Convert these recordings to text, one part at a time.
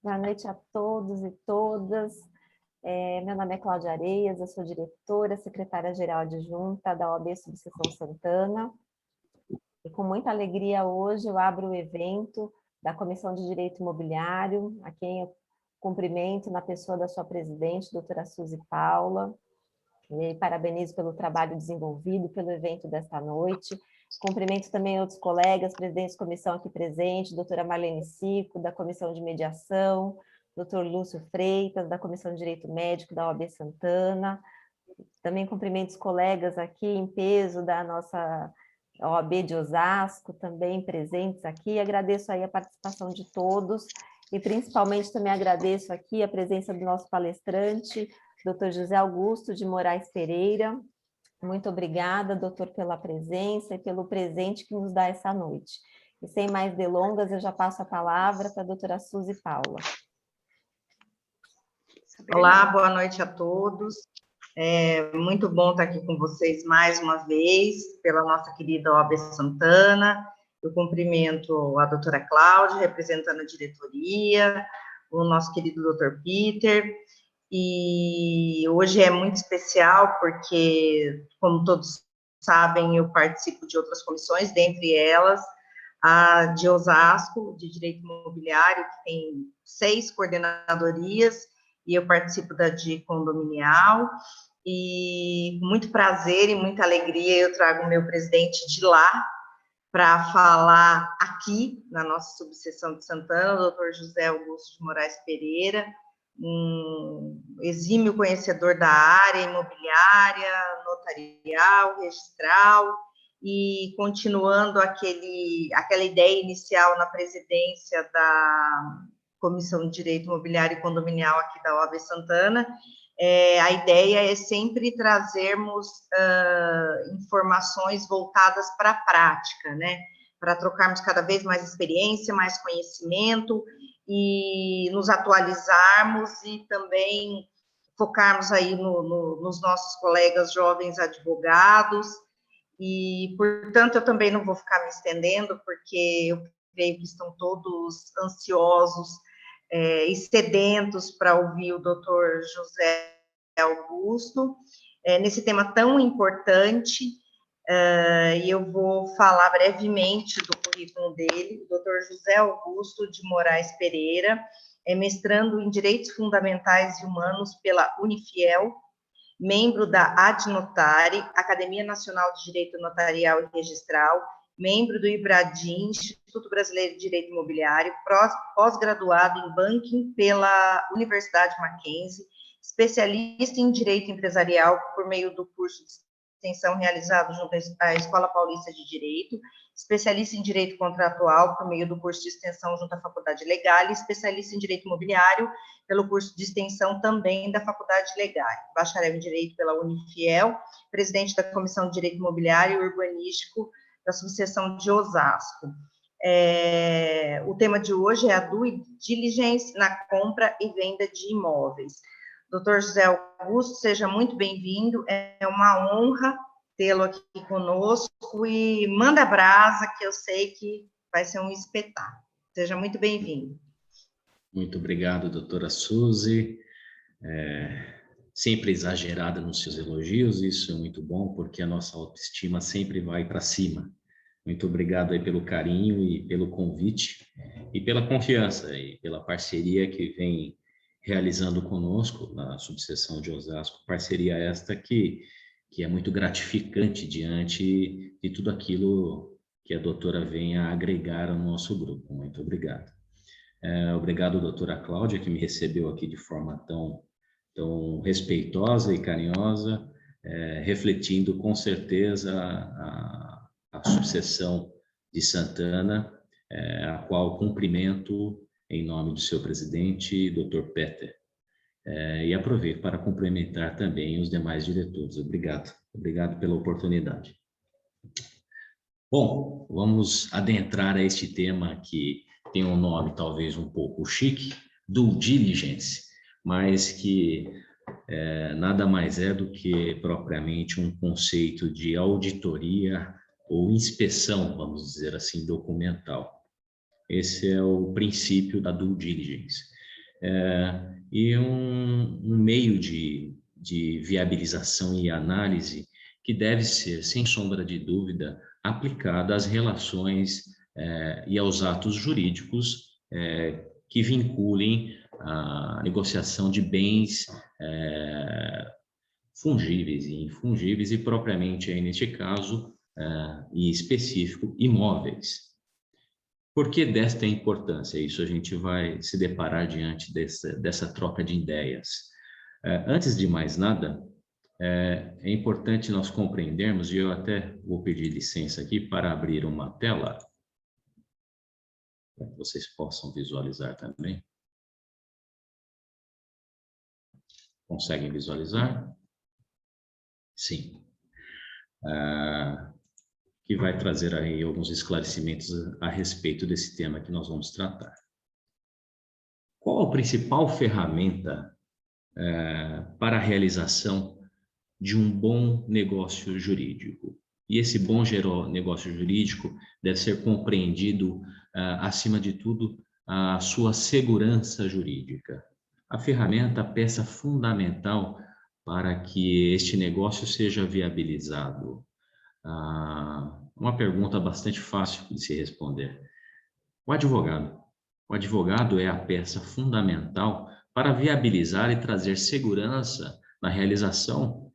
Boa noite a todos e todas. Meu nome é Cláudia Areias, eu sou diretora, secretária-geral adjunta da OAB Subseção Santana. E com muita alegria hoje eu abro o evento da Comissão de Direito Imobiliário, a quem eu cumprimento na pessoa da sua presidente, doutora Suzy Paula, e parabenizo pelo trabalho desenvolvido, pelo evento desta noite. Cumprimento também outros colegas, presidentes de comissão aqui presente, doutora Marlene Sico, da Comissão de Mediação, doutor Lúcio Freitas, da Comissão de Direito Médico da OAB Santana. Também cumprimento os colegas aqui em peso da nossa OAB de Osasco, também presentes aqui. Agradeço aí a participação de todos e principalmente também agradeço aqui a presença do nosso palestrante, doutor José Augusto de Moraes Pereira. Muito obrigada, doutor, pela presença e pelo presente que nos dá essa noite. E sem mais delongas, eu já passo a palavra para a doutora Suzy Paula. Olá, boa noite a todos. É muito bom estar aqui com vocês mais uma vez, pela nossa querida OAB Santana. Eu cumprimento a doutora Cláudia, representando a diretoria, o nosso querido doutor Peter. E hoje é muito especial porque, como todos sabem, eu participo de outras comissões, dentre elas a de Osasco, de Direito Imobiliário, que tem 6 coordenadorias, e eu participo da de condominial, e com muito prazer e muita alegria eu trago o meu presidente de lá para falar aqui na nossa subseção de Santana, o doutor José Augusto de Moraes Pereira, um exímio conhecedor da área imobiliária, notarial, registral, e continuando aquela ideia inicial na presidência da Comissão de Direito Imobiliário e Condominial aqui da OAB Santana, a ideia é sempre trazermos informações voltadas para a prática, né? Para trocarmos cada vez mais experiência, mais conhecimento e nos atualizarmos e também focarmos aí nos nossos colegas jovens advogados. E, portanto, eu também não vou ficar me estendendo, porque eu creio que estão todos ansiosos e sedentos para ouvir o doutor José Augusto, nesse tema tão importante, e eu vou falar brevemente do currículo dele. O doutor José Augusto de Moraes Pereira é mestrando em Direitos Fundamentais e Humanos pela Unifiel, membro da Adnotari, Academia Nacional de Direito Notarial e Registral, membro do IBRADIM, Instituto Brasileiro de Direito Imobiliário, pós-graduado em Banking pela Universidade Mackenzie, especialista em Direito Empresarial por meio do curso de extensão realizado junto à Escola Paulista de Direito, especialista em Direito Contratual por meio do curso de extensão junto à Faculdade Legal e especialista em Direito Imobiliário pelo curso de extensão também da Faculdade Legal, bacharel em Direito pela Unifiel, presidente da Comissão de Direito Imobiliário e Urbanístico da subseção de Osasco. O tema de hoje é a due diligence na compra e venda de imóveis. Doutor José Augusto, seja muito bem-vindo, é uma honra tê-lo aqui conosco e manda brasa, que eu sei que vai ser um espetáculo. Seja muito bem-vindo. Muito obrigado, doutora Suzy. Sempre exagerada nos seus elogios, isso é muito bom, porque a nossa autoestima sempre vai para cima. Muito obrigado aí pelo carinho e pelo convite, e pela confiança e pela parceria que vem realizando conosco na subseção de Osasco, parceria esta que é muito gratificante diante de tudo aquilo que a doutora vem a agregar ao nosso grupo. Muito obrigado. Obrigado, doutora Cláudia, que me recebeu aqui de forma tão respeitosa e carinhosa, refletindo com certeza a subseção de Santana, a qual cumprimento em nome do seu presidente, doutor Peter. E aproveito para cumprimentar também os demais diretores. Obrigado pela oportunidade. Bom, vamos adentrar a este tema que tem um nome talvez um pouco chique, due diligence, mas que nada mais é do que propriamente um conceito de auditoria ou inspeção, vamos dizer assim, documental. Esse é o princípio da due diligence. e um meio de viabilização e análise que deve ser, sem sombra de dúvida, aplicada às relações e aos atos jurídicos que vinculem a negociação de bens fungíveis e infungíveis, e propriamente aí neste caso, e específico, imóveis. Por que desta importância? Isso a gente vai se deparar diante dessa troca de ideias. Antes de mais nada, é importante nós compreendermos, e eu até vou pedir licença aqui para abrir uma tela, para que vocês possam visualizar também. Conseguem visualizar? Sim. Que vai trazer aí alguns esclarecimentos a respeito desse tema que nós vamos tratar. Qual a principal ferramenta para a realização de um bom negócio jurídico? E esse bom negócio jurídico deve ser compreendido, acima de tudo, a sua segurança jurídica. A ferramenta, a peça fundamental para que este negócio seja viabilizado. Uma pergunta bastante fácil de se responder. O advogado é a peça fundamental para viabilizar e trazer segurança na realização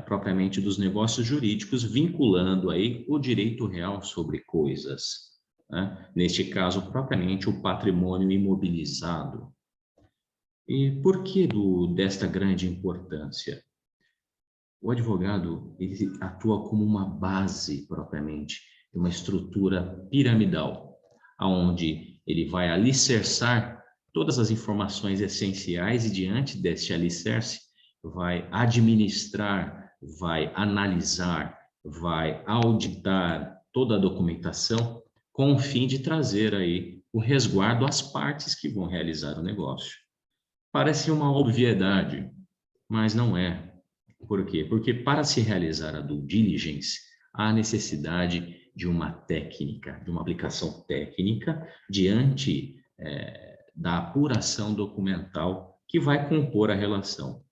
propriamente dos negócios jurídicos, vinculando aí o direito real sobre coisas, né? Neste caso, propriamente o patrimônio imobilizado. E por que desta grande importância? O advogado, ele atua como uma base propriamente, uma estrutura piramidal, onde ele vai alicerçar todas as informações essenciais e, diante deste alicerce, vai administrar, vai analisar, vai auditar toda a documentação com o fim de trazer aí o resguardo às partes que vão realizar o negócio. Parece uma obviedade, mas não é. Por quê? Porque para se realizar a due diligence, há necessidade de uma técnica, de uma aplicação técnica diante da apuração documental que vai compor a relação.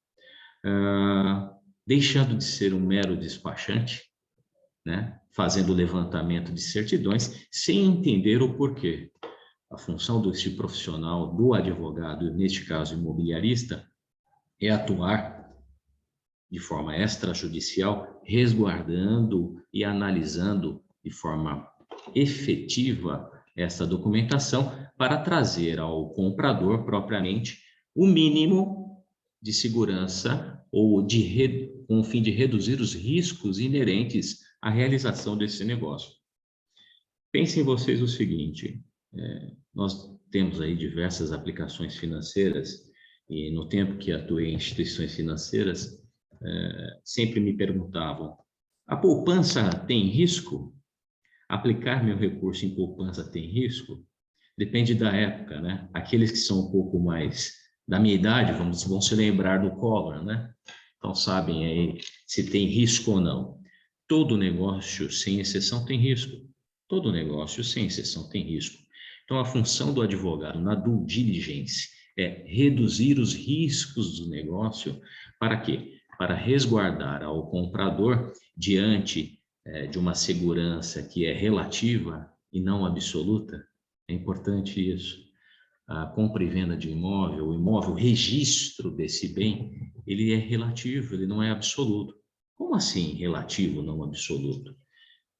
Deixando de ser um mero despachante, né, fazendo o levantamento de certidões, sem entender o porquê. A função deste profissional, do advogado, neste caso imobiliarista, é atuar de forma extrajudicial, resguardando e analisando de forma efetiva essa documentação para trazer ao comprador propriamente o mínimo de segurança ou com o fim de reduzir os riscos inerentes à realização desse negócio. Pensem vocês o seguinte, nós temos aí diversas aplicações financeiras e no tempo que atuei em instituições financeiras, sempre me perguntavam, a poupança tem risco? Aplicar meu recurso em poupança tem risco? Depende da época, né? Aqueles que são um pouco mais da minha idade, vão se lembrar do Collor, né? Então sabem aí se tem risco ou não. Todo negócio, sem exceção, tem risco. Todo negócio, sem exceção, tem risco. Então a função do advogado na due diligence é reduzir os riscos do negócio. Para quê? Para resguardar ao comprador diante de uma segurança que é relativa e não absoluta. É importante isso. A compra e venda de imóvel, o registro desse bem, ele é relativo, ele não é absoluto. Como assim relativo, não absoluto?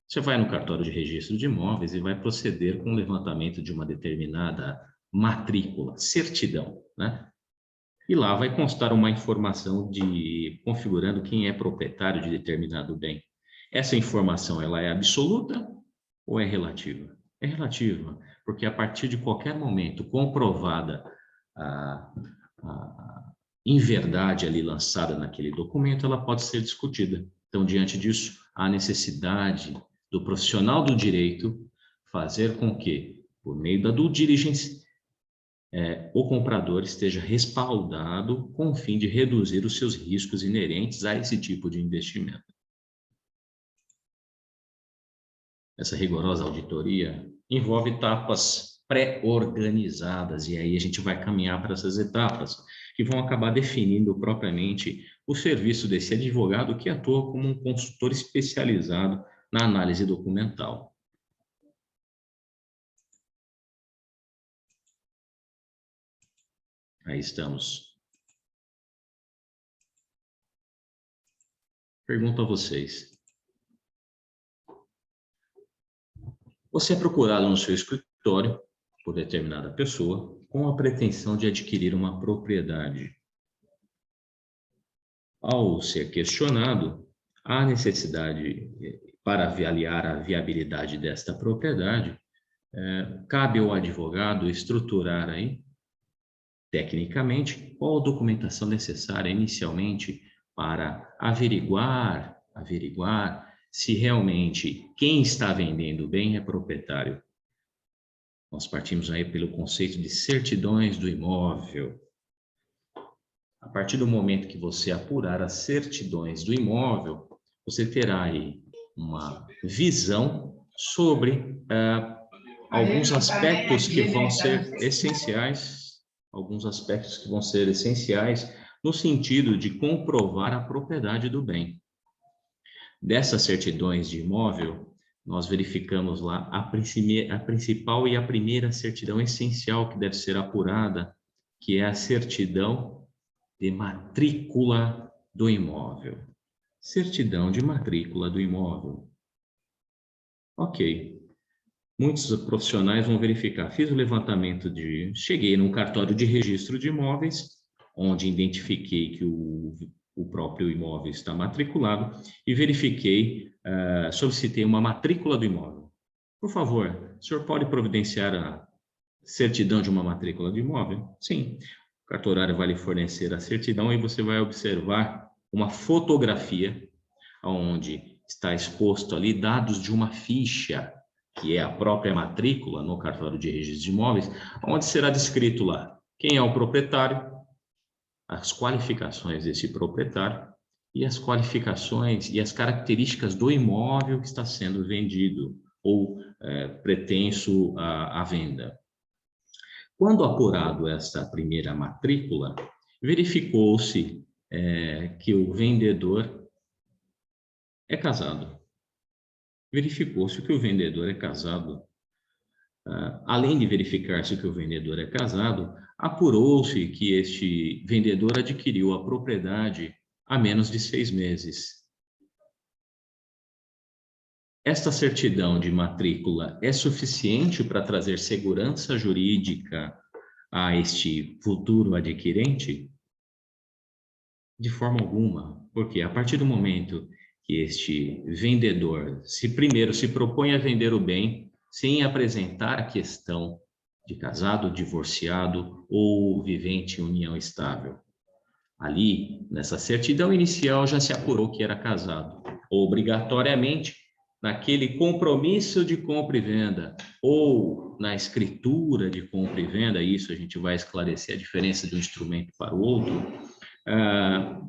Você vai no cartório de registro de imóveis e vai proceder com o levantamento de uma determinada matrícula, certidão, né? E lá vai constar uma informação configurando quem é proprietário de determinado bem. Essa informação, ela é absoluta ou é relativa? É relativa, porque a partir de qualquer momento comprovada a inverdade ali lançada naquele documento, ela pode ser discutida. Então, diante disso, há necessidade do profissional do direito fazer com que, por meio da due diligence, o comprador esteja respaldado com o fim de reduzir os seus riscos inerentes a esse tipo de investimento. Essa rigorosa auditoria envolve etapas pré-organizadas, e aí a gente vai caminhar para essas etapas, que vão acabar definindo propriamente o serviço desse advogado que atua como um consultor especializado na análise documental. Aí estamos. Pergunto a vocês. Você é procurado no seu escritório por determinada pessoa com a pretensão de adquirir uma propriedade. Ao ser questionado, há necessidade para avaliar a viabilidade desta propriedade, cabe ao advogado estruturar aí, tecnicamente, qual a documentação necessária inicialmente para averiguar se realmente quem está vendendo o bem é proprietário. Nós partimos aí pelo conceito de certidões do imóvel. A partir do momento que você apurar as certidões do imóvel, você terá aí uma visão sobre alguns aspectos que vão ser essenciais, no sentido de comprovar a propriedade do bem. Dessas certidões de imóvel, nós verificamos lá a principal e a primeira certidão essencial que deve ser apurada, que é a certidão de matrícula do imóvel. Certidão de matrícula do imóvel. Ok. Muitos profissionais vão verificar. Fiz o levantamento cheguei num cartório de registro de imóveis, onde identifiquei que o próprio imóvel está matriculado e verifiquei, solicitei uma matrícula do imóvel. Por favor, o senhor pode providenciar a certidão de uma matrícula do imóvel? Sim. O cartorário vai lhe fornecer a certidão e você vai observar uma fotografia onde está exposto ali dados de uma ficha, que é a própria matrícula no cartório de registro de imóveis, onde será descrito lá quem é o proprietário, as qualificações desse proprietário e as qualificações e as características do imóvel que está sendo vendido ou pretenso à venda. Quando apurado esta primeira matrícula, verificou-se que o vendedor é casado. Verificou-se que o vendedor é casado. Além de verificar-se que o vendedor é casado, apurou-se que este vendedor adquiriu a propriedade há menos de 6 meses. Esta certidão de matrícula é suficiente para trazer segurança jurídica a este futuro adquirente? De forma alguma, porque a partir do momento que este vendedor primeiro se propõe a vender o bem sem apresentar a questão de casado, divorciado ou vivente em união estável. Ali, nessa certidão inicial, já se apurou que era casado. Obrigatoriamente, naquele compromisso de compra e venda ou na escritura de compra e venda, isso a gente vai esclarecer a diferença de um instrumento para o outro,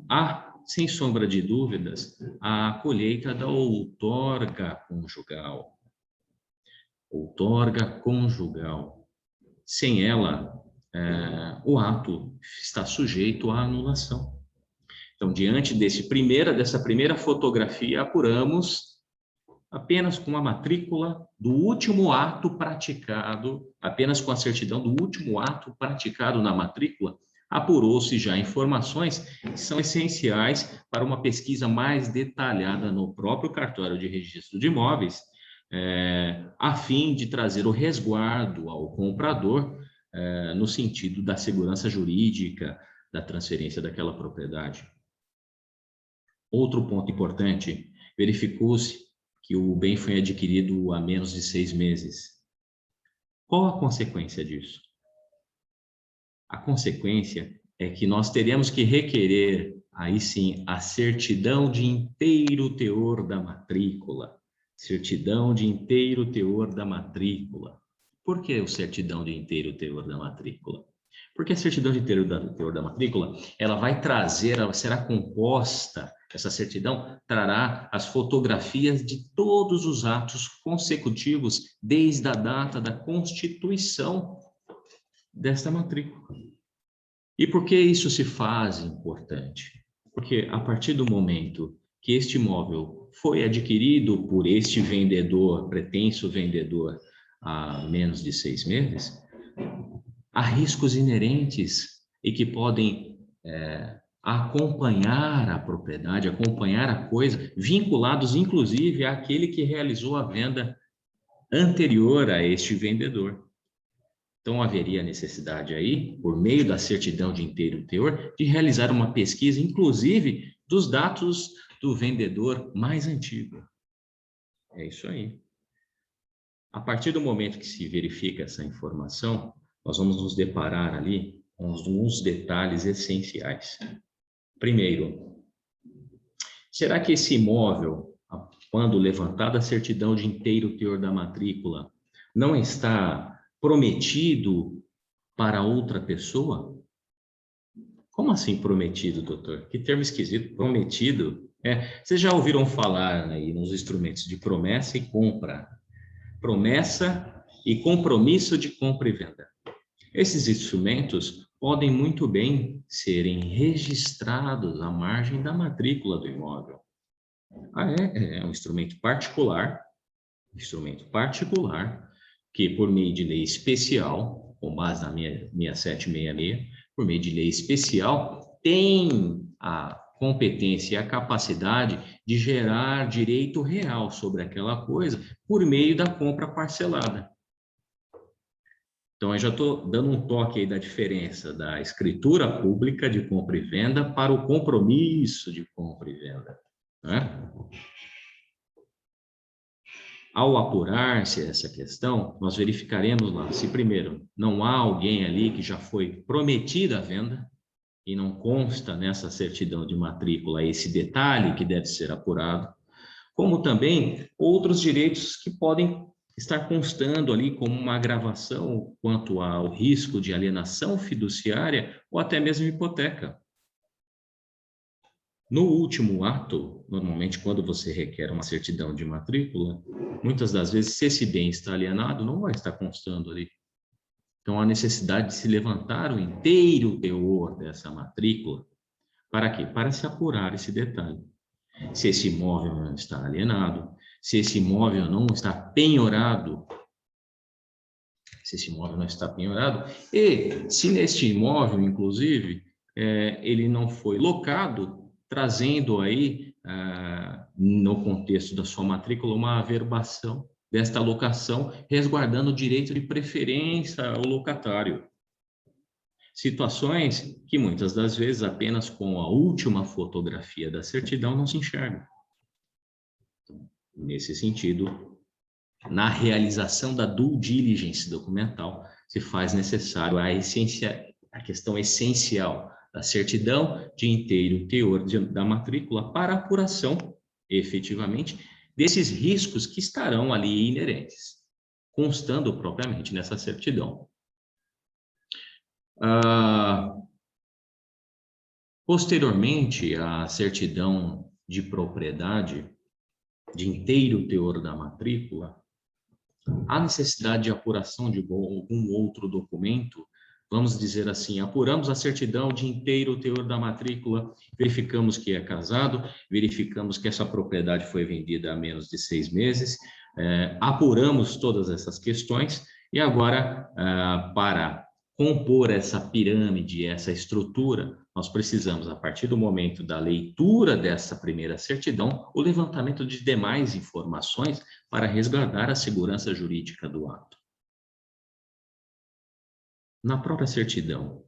há, sem sombra de dúvidas, a colheita da outorga conjugal. Outorga conjugal. Sem ela, o ato está sujeito à anulação. Então, diante dessa primeira fotografia, apuramos apenas com a matrícula do último ato praticado, apenas com a certidão do último ato praticado na matrícula, apurou-se já informações que são essenciais para uma pesquisa mais detalhada no próprio cartório de registro de imóveis, a fim de trazer o resguardo ao comprador no sentido da segurança jurídica da transferência daquela propriedade. Outro ponto importante, verificou-se que o bem foi adquirido há menos de 6 meses. Qual a consequência disso? A consequência é que nós teremos que requerer, aí sim, a certidão de inteiro teor da matrícula. Certidão de inteiro teor da matrícula. Por que o certidão de inteiro teor da matrícula? Porque a certidão de teor da matrícula, ela vai trazer, ela será composta, essa certidão trará as fotografias de todos os atos consecutivos desde a data da constituição desta matrícula. E por que isso se faz importante? Porque a partir do momento que este imóvel foi adquirido por este vendedor, pretenso vendedor, há menos de 6 meses, há riscos inerentes e que podem acompanhar a propriedade, acompanhar a coisa, vinculados inclusive àquele que realizou a venda anterior a este vendedor. Então, haveria necessidade aí, por meio da certidão de inteiro teor, de realizar uma pesquisa, inclusive, dos dados do vendedor mais antigo. É isso aí. A partir do momento que se verifica essa informação, nós vamos nos deparar ali com alguns detalhes essenciais. Primeiro, será que esse imóvel, quando levantada a certidão de inteiro teor da matrícula, não está prometido para outra pessoa? Como assim prometido, doutor? Que termo esquisito, prometido. Vocês já ouviram falar aí nos instrumentos de promessa e compra? Promessa e compromisso de compra e venda. Esses instrumentos podem muito bem serem registrados à margem da matrícula do imóvel. É um instrumento particular que, por meio de lei especial, com base na 6766, por meio de lei especial, tem a competência e a capacidade de gerar direito real sobre aquela coisa por meio da compra parcelada. Então, eu já estou dando um toque aí da diferença da escritura pública de compra e venda para o compromisso de compra e venda, né? Ao apurar-se essa questão, nós verificaremos lá se, primeiro, não há alguém ali que já foi prometida a venda e não consta nessa certidão de matrícula esse detalhe que deve ser apurado, como também outros direitos que podem estar constando ali como uma agravação quanto ao risco de alienação fiduciária ou até mesmo hipoteca. No último ato, normalmente quando você requer uma certidão de matrícula, muitas das vezes, se esse bem está alienado, não vai estar constando ali. Então, há necessidade de se levantar o inteiro teor dessa matrícula. Para quê? Para se apurar esse detalhe. Se esse imóvel não está alienado, se esse imóvel não está penhorado, e se neste imóvel, inclusive, ele não foi locado, trazendo aí, no contexto da sua matrícula, uma averbação desta locação, resguardando o direito de preferência ao locatário. Situações que muitas das vezes apenas com a última fotografia da certidão não se enxerga. Nesse sentido, na realização da due diligence documental, se faz necessário a questão essencial da certidão de inteiro teor da matrícula para apuração, efetivamente, desses riscos que estarão ali inerentes, constando propriamente nessa certidão. Posteriormente, a certidão de propriedade de inteiro teor da matrícula, há necessidade de apuração de algum outro documento. Vamos dizer assim, apuramos a certidão de inteiro teor da matrícula, verificamos que é casado, verificamos que essa propriedade foi vendida há menos de 6 meses, apuramos todas essas questões e agora, para compor essa pirâmide, essa estrutura, nós precisamos, a partir do momento da leitura dessa primeira certidão, o levantamento de demais informações para resguardar a segurança jurídica do ato. Na própria certidão,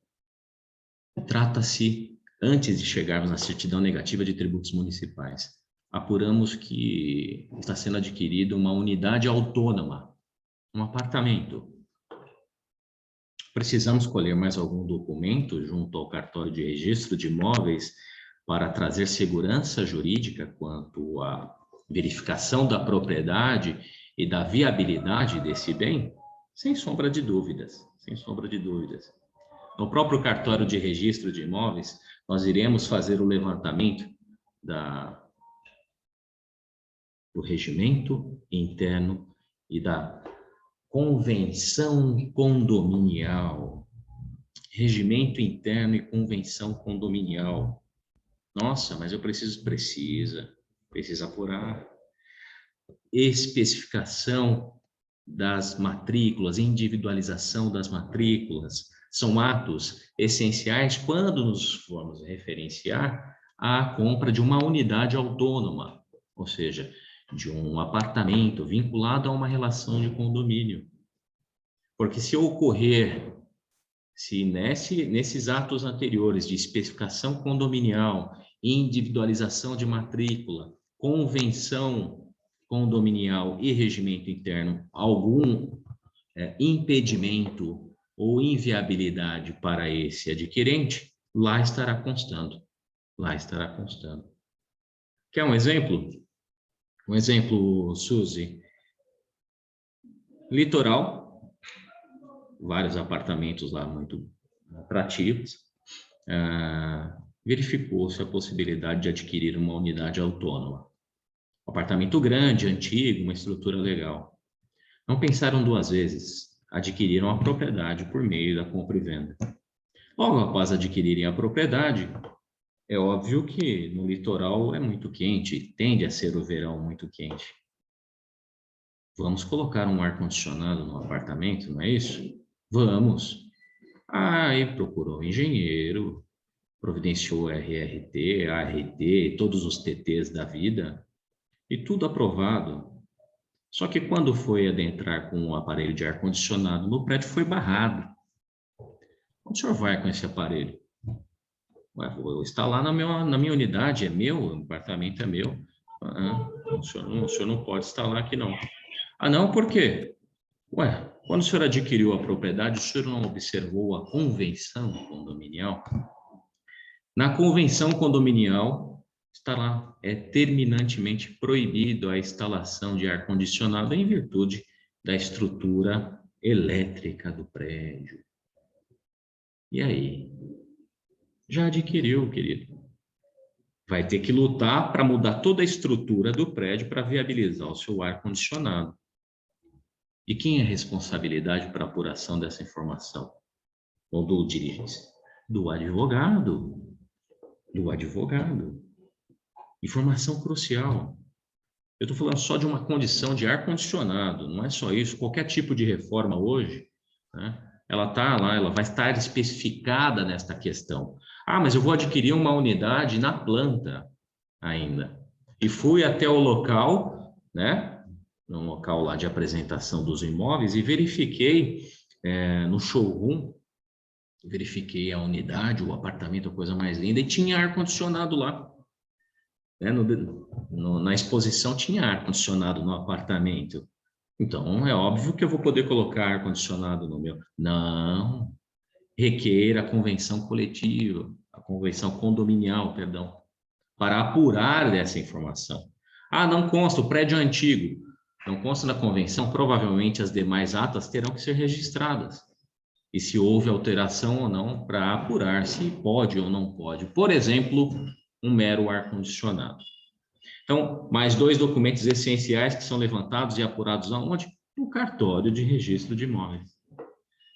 trata-se, antes de chegarmos na certidão negativa de tributos municipais, apuramos que está sendo adquirida uma unidade autônoma, um apartamento. Precisamos colher mais algum documento junto ao cartório de registro de imóveis para trazer segurança jurídica quanto à verificação da propriedade e da viabilidade desse bem? Sem sombra de dúvidas, sem sombra de dúvidas. No próprio cartório de registro de imóveis, nós iremos fazer o levantamento do regimento interno e da convenção condominial. Regimento interno e convenção condominial. Nossa, mas eu precisa apurar. Especificação das matrículas, individualização das matrículas, são atos essenciais quando nos formos referenciar à compra de uma unidade autônoma, ou seja, de um apartamento vinculado a uma relação de condomínio. Porque se nesses atos anteriores de especificação condominial, individualização de matrícula, convenção condominial e regimento interno, algum impedimento ou inviabilidade para esse adquirente, lá estará constando. Quer um exemplo? Um exemplo, Suzy. Litoral, vários apartamentos lá muito atrativos. Verificou-se a possibilidade de adquirir uma unidade autônoma. Um apartamento grande, antigo, uma estrutura legal. Não pensaram duas vezes, adquiriram a propriedade por meio da compra e venda. Logo após adquirirem a propriedade, é óbvio que no litoral é muito quente, tende a ser o verão muito quente. Vamos colocar um ar-condicionado no apartamento, não é isso? Vamos. Aí procurou um engenheiro, providenciou RRT, ART, todos os TTs da vida, e tudo aprovado. Só que quando foi adentrar com o aparelho de ar-condicionado no prédio, foi barrado. Onde o senhor vai com esse aparelho? Ué, vou instalar na minha unidade, é meu, o apartamento é meu. O senhor não pode instalar aqui, não. Ah, não? Por quê? Ué, quando o senhor adquiriu a propriedade, o senhor não observou a convenção condominial? Na convenção condominial, está lá, é terminantemente proibido a instalação de ar-condicionado em virtude da estrutura elétrica do prédio. E aí? Já adquiriu, querido. Vai ter que lutar para mudar toda a estrutura do prédio para viabilizar o seu ar-condicionado. E quem é responsabilidade para a apuração dessa informação? Ou do dirigente? Do advogado. Do advogado. Informação crucial. Eu estou falando só de uma condição de ar-condicionado, não é só isso. Qualquer tipo de reforma hoje, né, ela está lá, ela vai estar especificada nesta questão. Ah, mas eu vou adquirir uma unidade na planta ainda. E fui até o local, né, no local lá de apresentação dos imóveis e verifiquei no showroom, verifiquei a unidade, o apartamento, a coisa mais linda, e tinha ar-condicionado lá. Na exposição tinha ar-condicionado no apartamento. Então, é óbvio que eu vou poder colocar ar-condicionado no meu. Não. Requer a convenção coletiva, a convenção condominial, perdão, para apurar dessa informação. Ah, não consta, o prédio é antigo. Não consta na convenção, provavelmente as demais atas terão que ser registradas. E se houve alteração ou não, para apurar se pode ou não pode. Por exemplo, um mero ar-condicionado. Então, mais dois documentos essenciais que são levantados e apurados aonde? No cartório de registro de imóveis.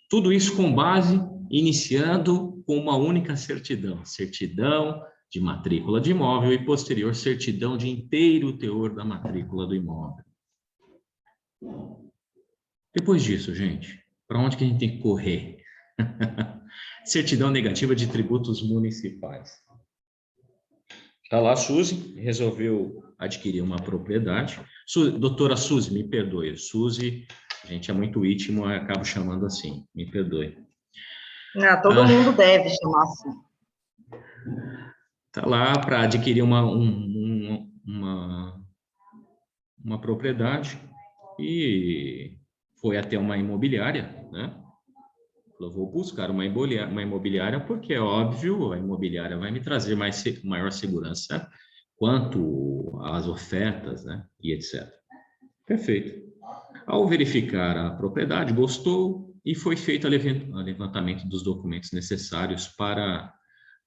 Tudo isso com base, iniciando com uma única certidão. Certidão de matrícula de imóvel e posterior certidão de inteiro teor da matrícula do imóvel. Depois disso, gente, para onde que a gente tem que correr? Certidão negativa de tributos municipais. Está lá a Suzy, resolveu adquirir uma propriedade. Doutora Suzy, me perdoe. Suzy, a gente é muito íntimo, eu acabo chamando assim, me perdoe. Não, todo mundo deve chamar assim. Está lá para adquirir uma propriedade e foi até uma imobiliária, né? Eu vou buscar uma imobiliária porque, é óbvio, a imobiliária vai me trazer maior segurança quanto às ofertas, né? E etc. Perfeito. Ao verificar a propriedade, gostou, e foi feito o levantamento dos documentos necessários para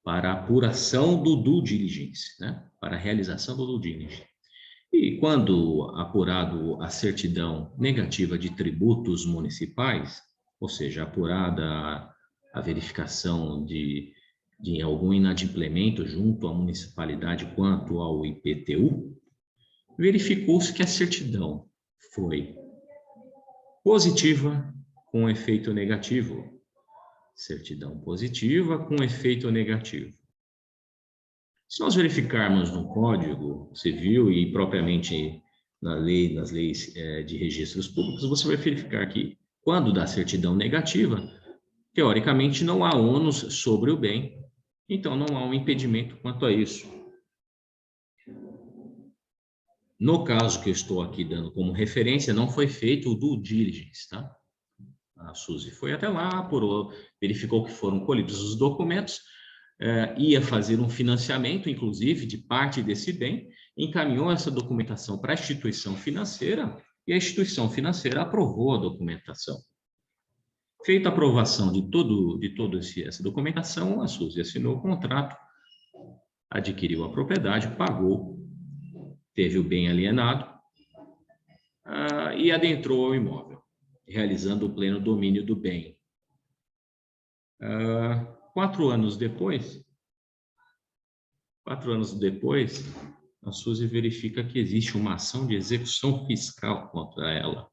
a apuração do due diligence, né? Para a realização do due diligence. E quando apurado a certidão negativa de tributos municipais, ou seja, apurada a verificação de algum inadimplemento junto à municipalidade quanto ao IPTU, verificou-se que a certidão foi positiva com efeito negativo. Certidão positiva com efeito negativo. Se nós verificarmos no Código Civil e propriamente nas leis de registros públicos, você vai verificar que, quando dá certidão negativa, teoricamente não há ônus sobre o bem, então não há um impedimento quanto a isso. No caso que eu estou aqui dando como referência, não foi feito o due diligence, tá? A Suzy foi até lá, apurou, verificou que foram colhidos os documentos, ia fazer um financiamento, inclusive, de parte desse bem, encaminhou essa documentação para a instituição financeira e a instituição financeira aprovou a documentação. Feita a aprovação de toda essa documentação, a Suzy assinou o contrato, adquiriu a propriedade, pagou, teve o bem alienado e adentrou ao imóvel, realizando o pleno domínio do bem. 4 anos depois, a Suzy verifica que existe uma ação de execução fiscal contra ela.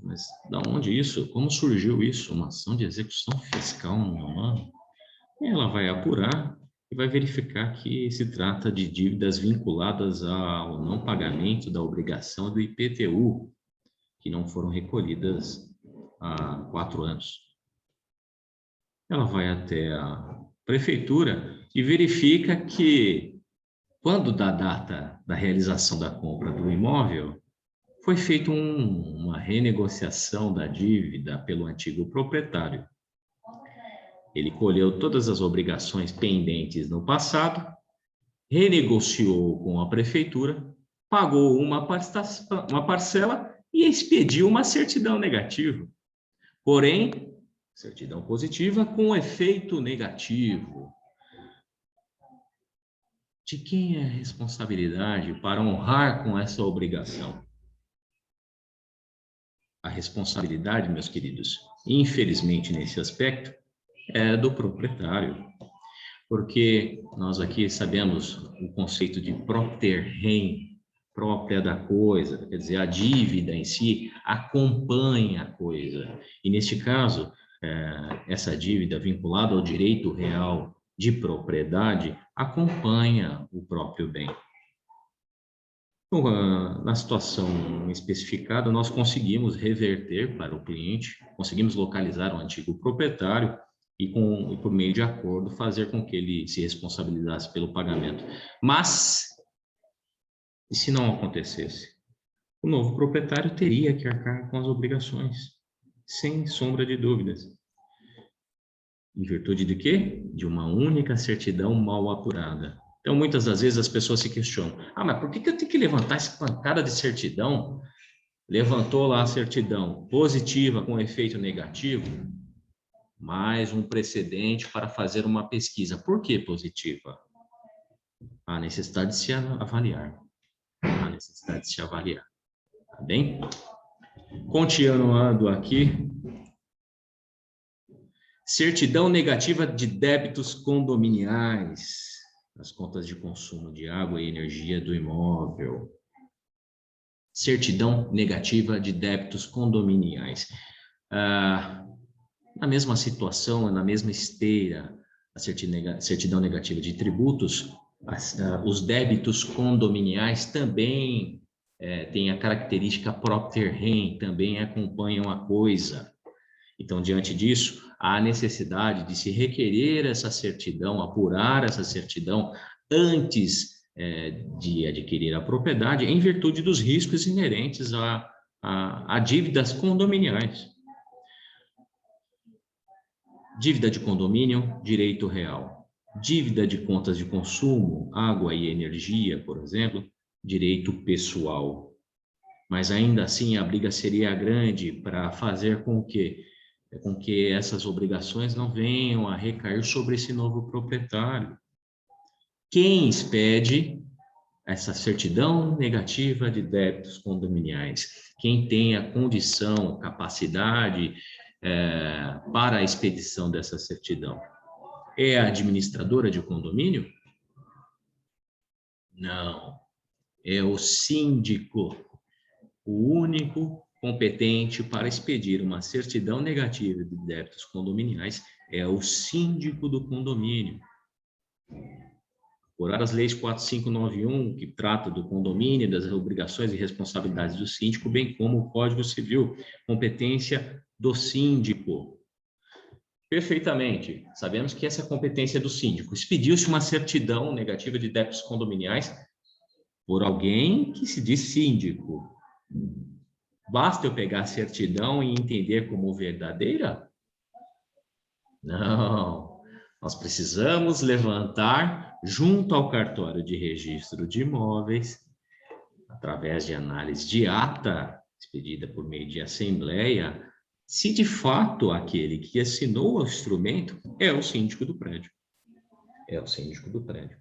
Mas da onde isso? Como surgiu isso? Uma ação de execução fiscal no meu nome? E ela vai apurar e vai verificar que se trata de dívidas vinculadas ao não pagamento da obrigação do IPTU, que não foram recolhidas há 4 anos. Ela vai até a prefeitura e verifica que, quando da data da realização da compra do imóvel, foi feita uma renegociação da dívida pelo antigo proprietário. Ele colheu todas as obrigações pendentes no passado, renegociou com a prefeitura, pagou uma parcela e expediu uma certidão negativa. Porém, certidão positiva com efeito negativo. De quem é a responsabilidade para honrar com essa obrigação? A responsabilidade, meus queridos, infelizmente nesse aspecto, é do proprietário. Porque nós aqui sabemos o conceito de propter rem, própria da coisa, quer dizer, a dívida em si acompanha a coisa. E neste caso, essa dívida vinculada ao direito real de propriedade acompanha o próprio bem. Então, na situação especificada, nós conseguimos reverter para o cliente, conseguimos localizar o antigo proprietário e por meio de acordo, fazer com que ele se responsabilizasse pelo pagamento. Mas, e se não acontecesse? O novo proprietário teria que arcar com as obrigações, sem sombra de dúvidas. Em virtude de quê? De uma única certidão mal apurada. Então, muitas das vezes as pessoas se questionam, mas por que eu tenho que levantar essa pancada de certidão? Levantou lá a certidão positiva com efeito negativo, mais um precedente para fazer uma pesquisa. Por que positiva? A necessidade de se avaliar. A necessidade de se avaliar. Tá bem? Continuando aqui. Certidão negativa de débitos condominiais, as contas de consumo de água e energia do imóvel. Certidão negativa de débitos condominiais. Na mesma situação, na mesma esteira, a certidão negativa de tributos, os débitos condominiais também têm a característica propter rem, também acompanham a coisa. Então, diante disso, há necessidade de se requerer essa certidão, apurar essa certidão antes de adquirir a propriedade, em virtude dos riscos inerentes a dívidas condominiais. Dívida de condomínio, direito real. Dívida de contas de consumo, água e energia, por exemplo, direito pessoal. mas ainda assim a briga seria grande para fazer com que essas obrigações não venham a recair sobre esse novo proprietário. Quem expede essa certidão negativa de débitos condominiais? Quem tem a condição, capacidade para a expedição dessa certidão? É a administradora de condomínio? Não. É o síndico, o único competente para expedir uma certidão negativa de débitos condominiais é o síndico do condomínio. Por as leis 4591, que trata do condomínio, das obrigações e responsabilidades do síndico, bem como o Código Civil, competência do síndico. Perfeitamente. Sabemos que essa é a competência do síndico. Expediu-se uma certidão negativa de débitos condominiais por alguém que se diz síndico. Basta eu pegar a certidão e entender como verdadeira? Não. Nós precisamos levantar junto ao cartório de registro de imóveis, através de análise de ata, expedida por meio de assembleia, se de fato aquele que assinou o instrumento é o síndico do prédio. É o síndico do prédio.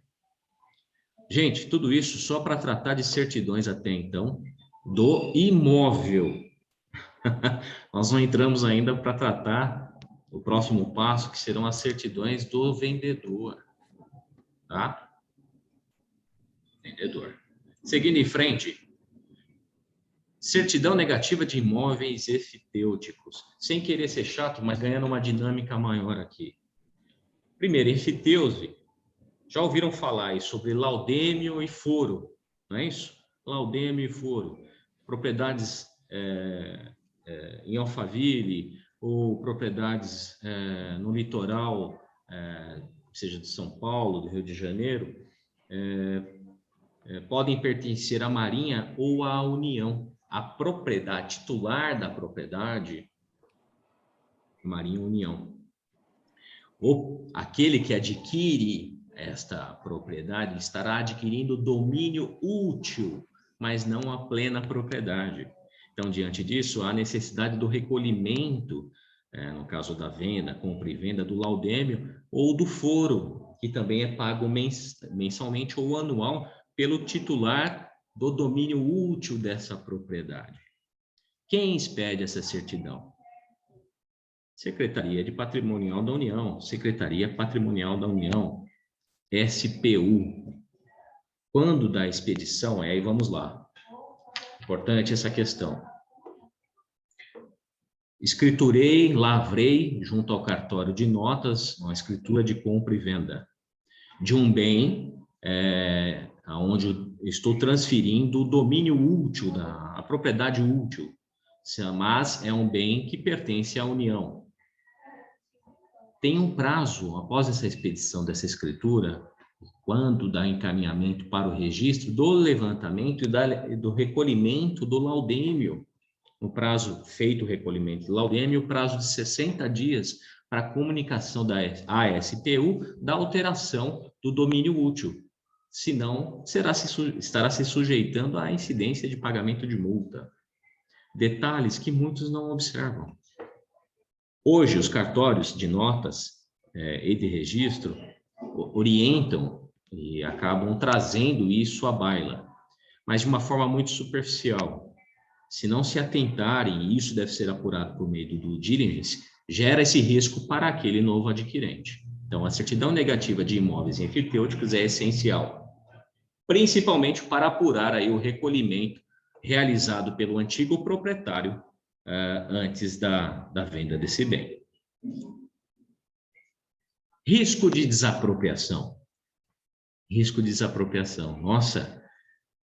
Gente, tudo isso só para tratar de certidões até então do imóvel. Nós não entramos ainda para tratar o próximo passo, que serão as certidões do vendedor. Tá? Vendedor. Seguindo em frente, certidão negativa de imóveis efitêuticos. Sem querer ser chato, mas ganhando uma dinâmica maior aqui. Primeiro, enfiteuse. Já ouviram falar aí sobre laudêmio e foro, não é isso? Laudêmio e foro. Propriedades em Alphaville ou propriedades no litoral, seja de São Paulo, do Rio de Janeiro, podem pertencer à Marinha ou à União. A propriedade, titular da propriedade, Marinha ou União. Ou aquele que adquire esta propriedade estará adquirindo domínio útil, mas não a plena propriedade. Então, diante disso, há necessidade do recolhimento, no caso da venda, compra e venda, do laudêmio ou do foro, que também é pago mensalmente ou anual pelo titular do domínio útil dessa propriedade. Quem expede essa certidão? Secretaria de Patrimonial da União, Secretaria Patrimonial da União, SPU. Quando da expedição, aí vamos lá. Importante essa questão. Escriturei, lavrei, junto ao cartório de notas, uma escritura de compra e venda de um bem, onde eu estou transferindo o domínio útil, a propriedade útil, mas é um bem que pertence à União. Tem um prazo, após essa expedição dessa escritura, quando dá encaminhamento para o registro, do levantamento e do recolhimento do laudêmio. No prazo feito o recolhimento do laudêmio, o prazo de 60 dias para a comunicação da ASPU da alteração do domínio útil. Senão, estará se sujeitando à incidência de pagamento de multa. Detalhes que muitos não observam. Hoje, os cartórios de notas e de registro orientam e acabam trazendo isso à baila, mas de uma forma muito superficial. Se não se atentarem, e isso deve ser apurado por meio do due diligence, gera esse risco para aquele novo adquirente. Então, a certidão negativa de imóveis enfitêuticos é essencial, principalmente para apurar aí o recolhimento realizado pelo antigo proprietário antes da venda desse bem. Risco de desapropriação. Risco de desapropriação. Nossa,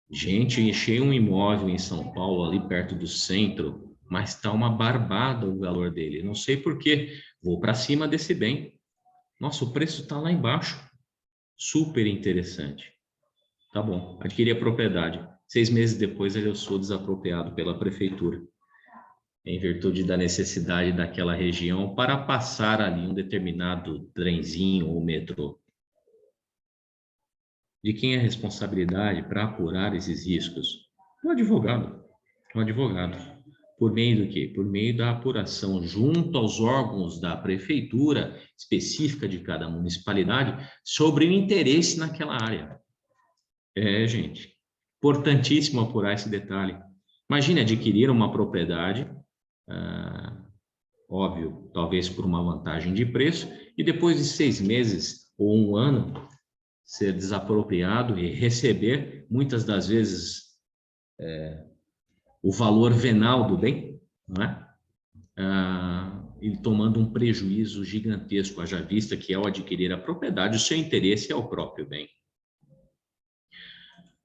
gente, enchei um imóvel em São Paulo, ali perto do centro, mas está uma barbada o valor dele. Não sei por quê. Vou para cima desse bem. Nossa, o preço está lá embaixo. Super interessante. Tá bom, adquiri a propriedade. 6 meses depois eu sou desapropriado pela prefeitura, em virtude da necessidade daquela região para passar ali um determinado trenzinho ou metrô. De quem é a responsabilidade para apurar esses riscos? Do advogado. O advogado. Por meio do quê? Por meio da apuração junto aos órgãos da prefeitura específica de cada municipalidade sobre o interesse naquela área. Gente, importantíssimo apurar esse detalhe. Imagine adquirir uma propriedade, óbvio, talvez por uma vantagem de preço, e depois de 6 meses ou 1 ano, ser desapropriado e receber, muitas das vezes, o valor venal do bem, não é? E tomando um prejuízo gigantesco, haja vista que ao adquirir a propriedade, o seu interesse é o próprio bem.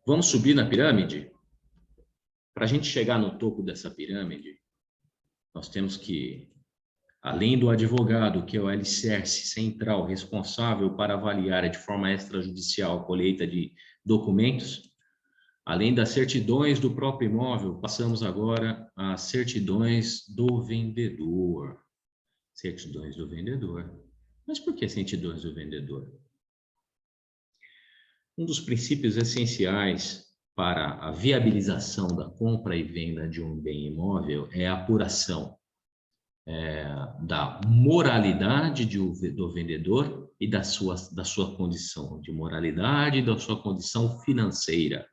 Vamos subir na pirâmide? Para a gente chegar no topo dessa pirâmide, nós temos que, além do advogado, que é o alicerce central responsável para avaliar de forma extrajudicial a colheita de documentos, além das certidões do próprio imóvel, passamos agora às certidões do vendedor. Certidões do vendedor. Mas por que certidões do vendedor? Um dos princípios essenciais para a viabilização da compra e venda de um bem imóvel é a apuração da moralidade do vendedor e da sua condição de moralidade e da sua condição financeira.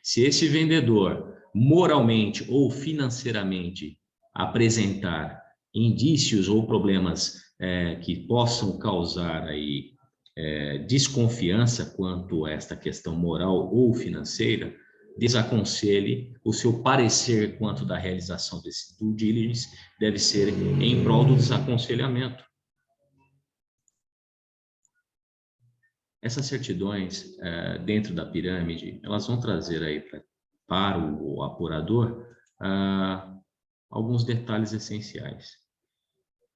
Se esse vendedor, moralmente ou financeiramente, apresentar indícios ou problemas que possam causar aí, desconfiança quanto a esta questão moral ou financeira, desaconselhe o seu parecer quanto da realização desse due diligence deve ser em prol do desaconselhamento. Essas certidões dentro da pirâmide, elas vão trazer aí para o apurador alguns detalhes essenciais.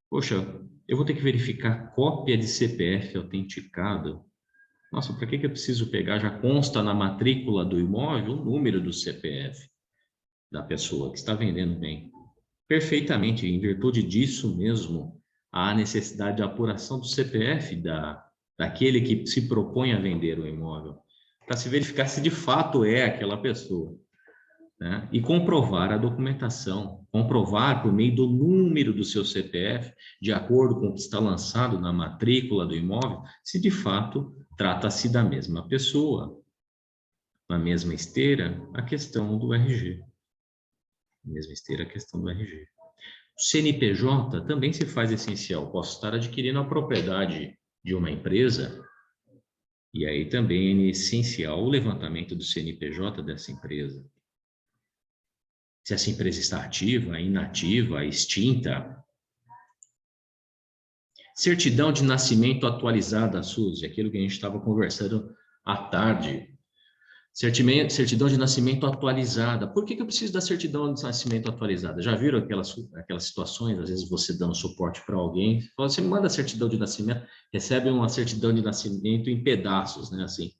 Poxa, eu vou ter que verificar cópia de CPF autenticado. Nossa, para que eu preciso pegar? Já consta na matrícula do imóvel o número do CPF da pessoa que está vendendo bem. Perfeitamente, em virtude disso mesmo, há necessidade de apuração do CPF daquele que se propõe a vender o imóvel, para se verificar se de fato é aquela pessoa, né? E comprovar a documentação, comprovar por meio do número do seu CPF, de acordo com o que está lançado na matrícula do imóvel, se de fato trata-se da mesma pessoa. Na mesma esteira, a questão do RG. Na mesma esteira, a questão do RG. O CNPJ também se faz essencial. Posso estar adquirindo a propriedade de uma empresa, e aí também é essencial o levantamento do CNPJ dessa empresa. Se essa empresa está ativa, inativa, extinta. Certidão de nascimento atualizada, Suzy, aquilo que a gente estava conversando à tarde. Certidão de nascimento atualizada. Por que eu preciso da certidão de nascimento atualizada? Já viram aquelas situações, às vezes você dando suporte para alguém, você manda a certidão de nascimento, recebe uma certidão de nascimento em pedaços, né? Assim,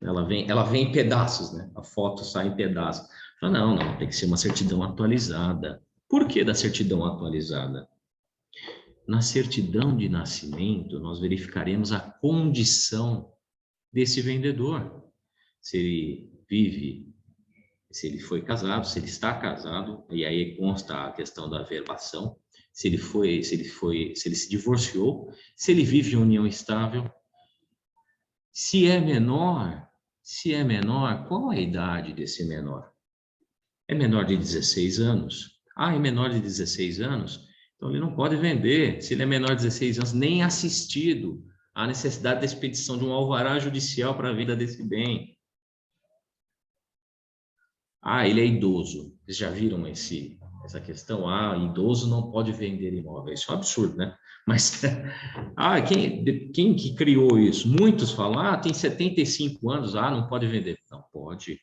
ela vem em pedaços, né? A foto sai em pedaços. Fala, não, tem que ser uma certidão atualizada. Por que da certidão atualizada? Na certidão de nascimento, nós verificaremos a condição desse vendedor. Se ele vive, se ele foi casado, se ele está casado, e aí consta a questão da averbação, se ele se divorciou, se ele vive em união estável. Se é menor, qual a idade desse menor? É menor de 16 anos? É menor de 16 anos? Então ele não pode vender. Se ele é menor de 16 anos, nem assistido, há necessidade da expedição de um alvará judicial para a venda desse bem. Ele é idoso. Vocês já viram essa questão? Idoso não pode vender imóvel. Isso é um absurdo, né? Mas, quem que criou isso? Muitos falam, tem 75 anos, não pode vender. Não pode.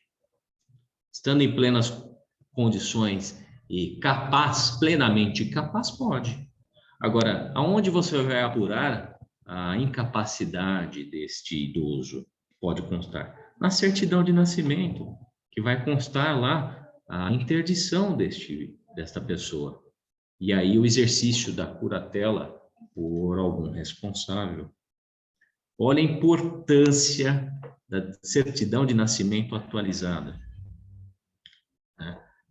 Estando em plenas condições e plenamente capaz, pode. Agora, aonde você vai apurar a incapacidade deste idoso? Pode constar na certidão de nascimento, que vai constar lá a interdição desta pessoa. E aí o exercício da curatela por algum responsável. Olha a importância da certidão de nascimento atualizada.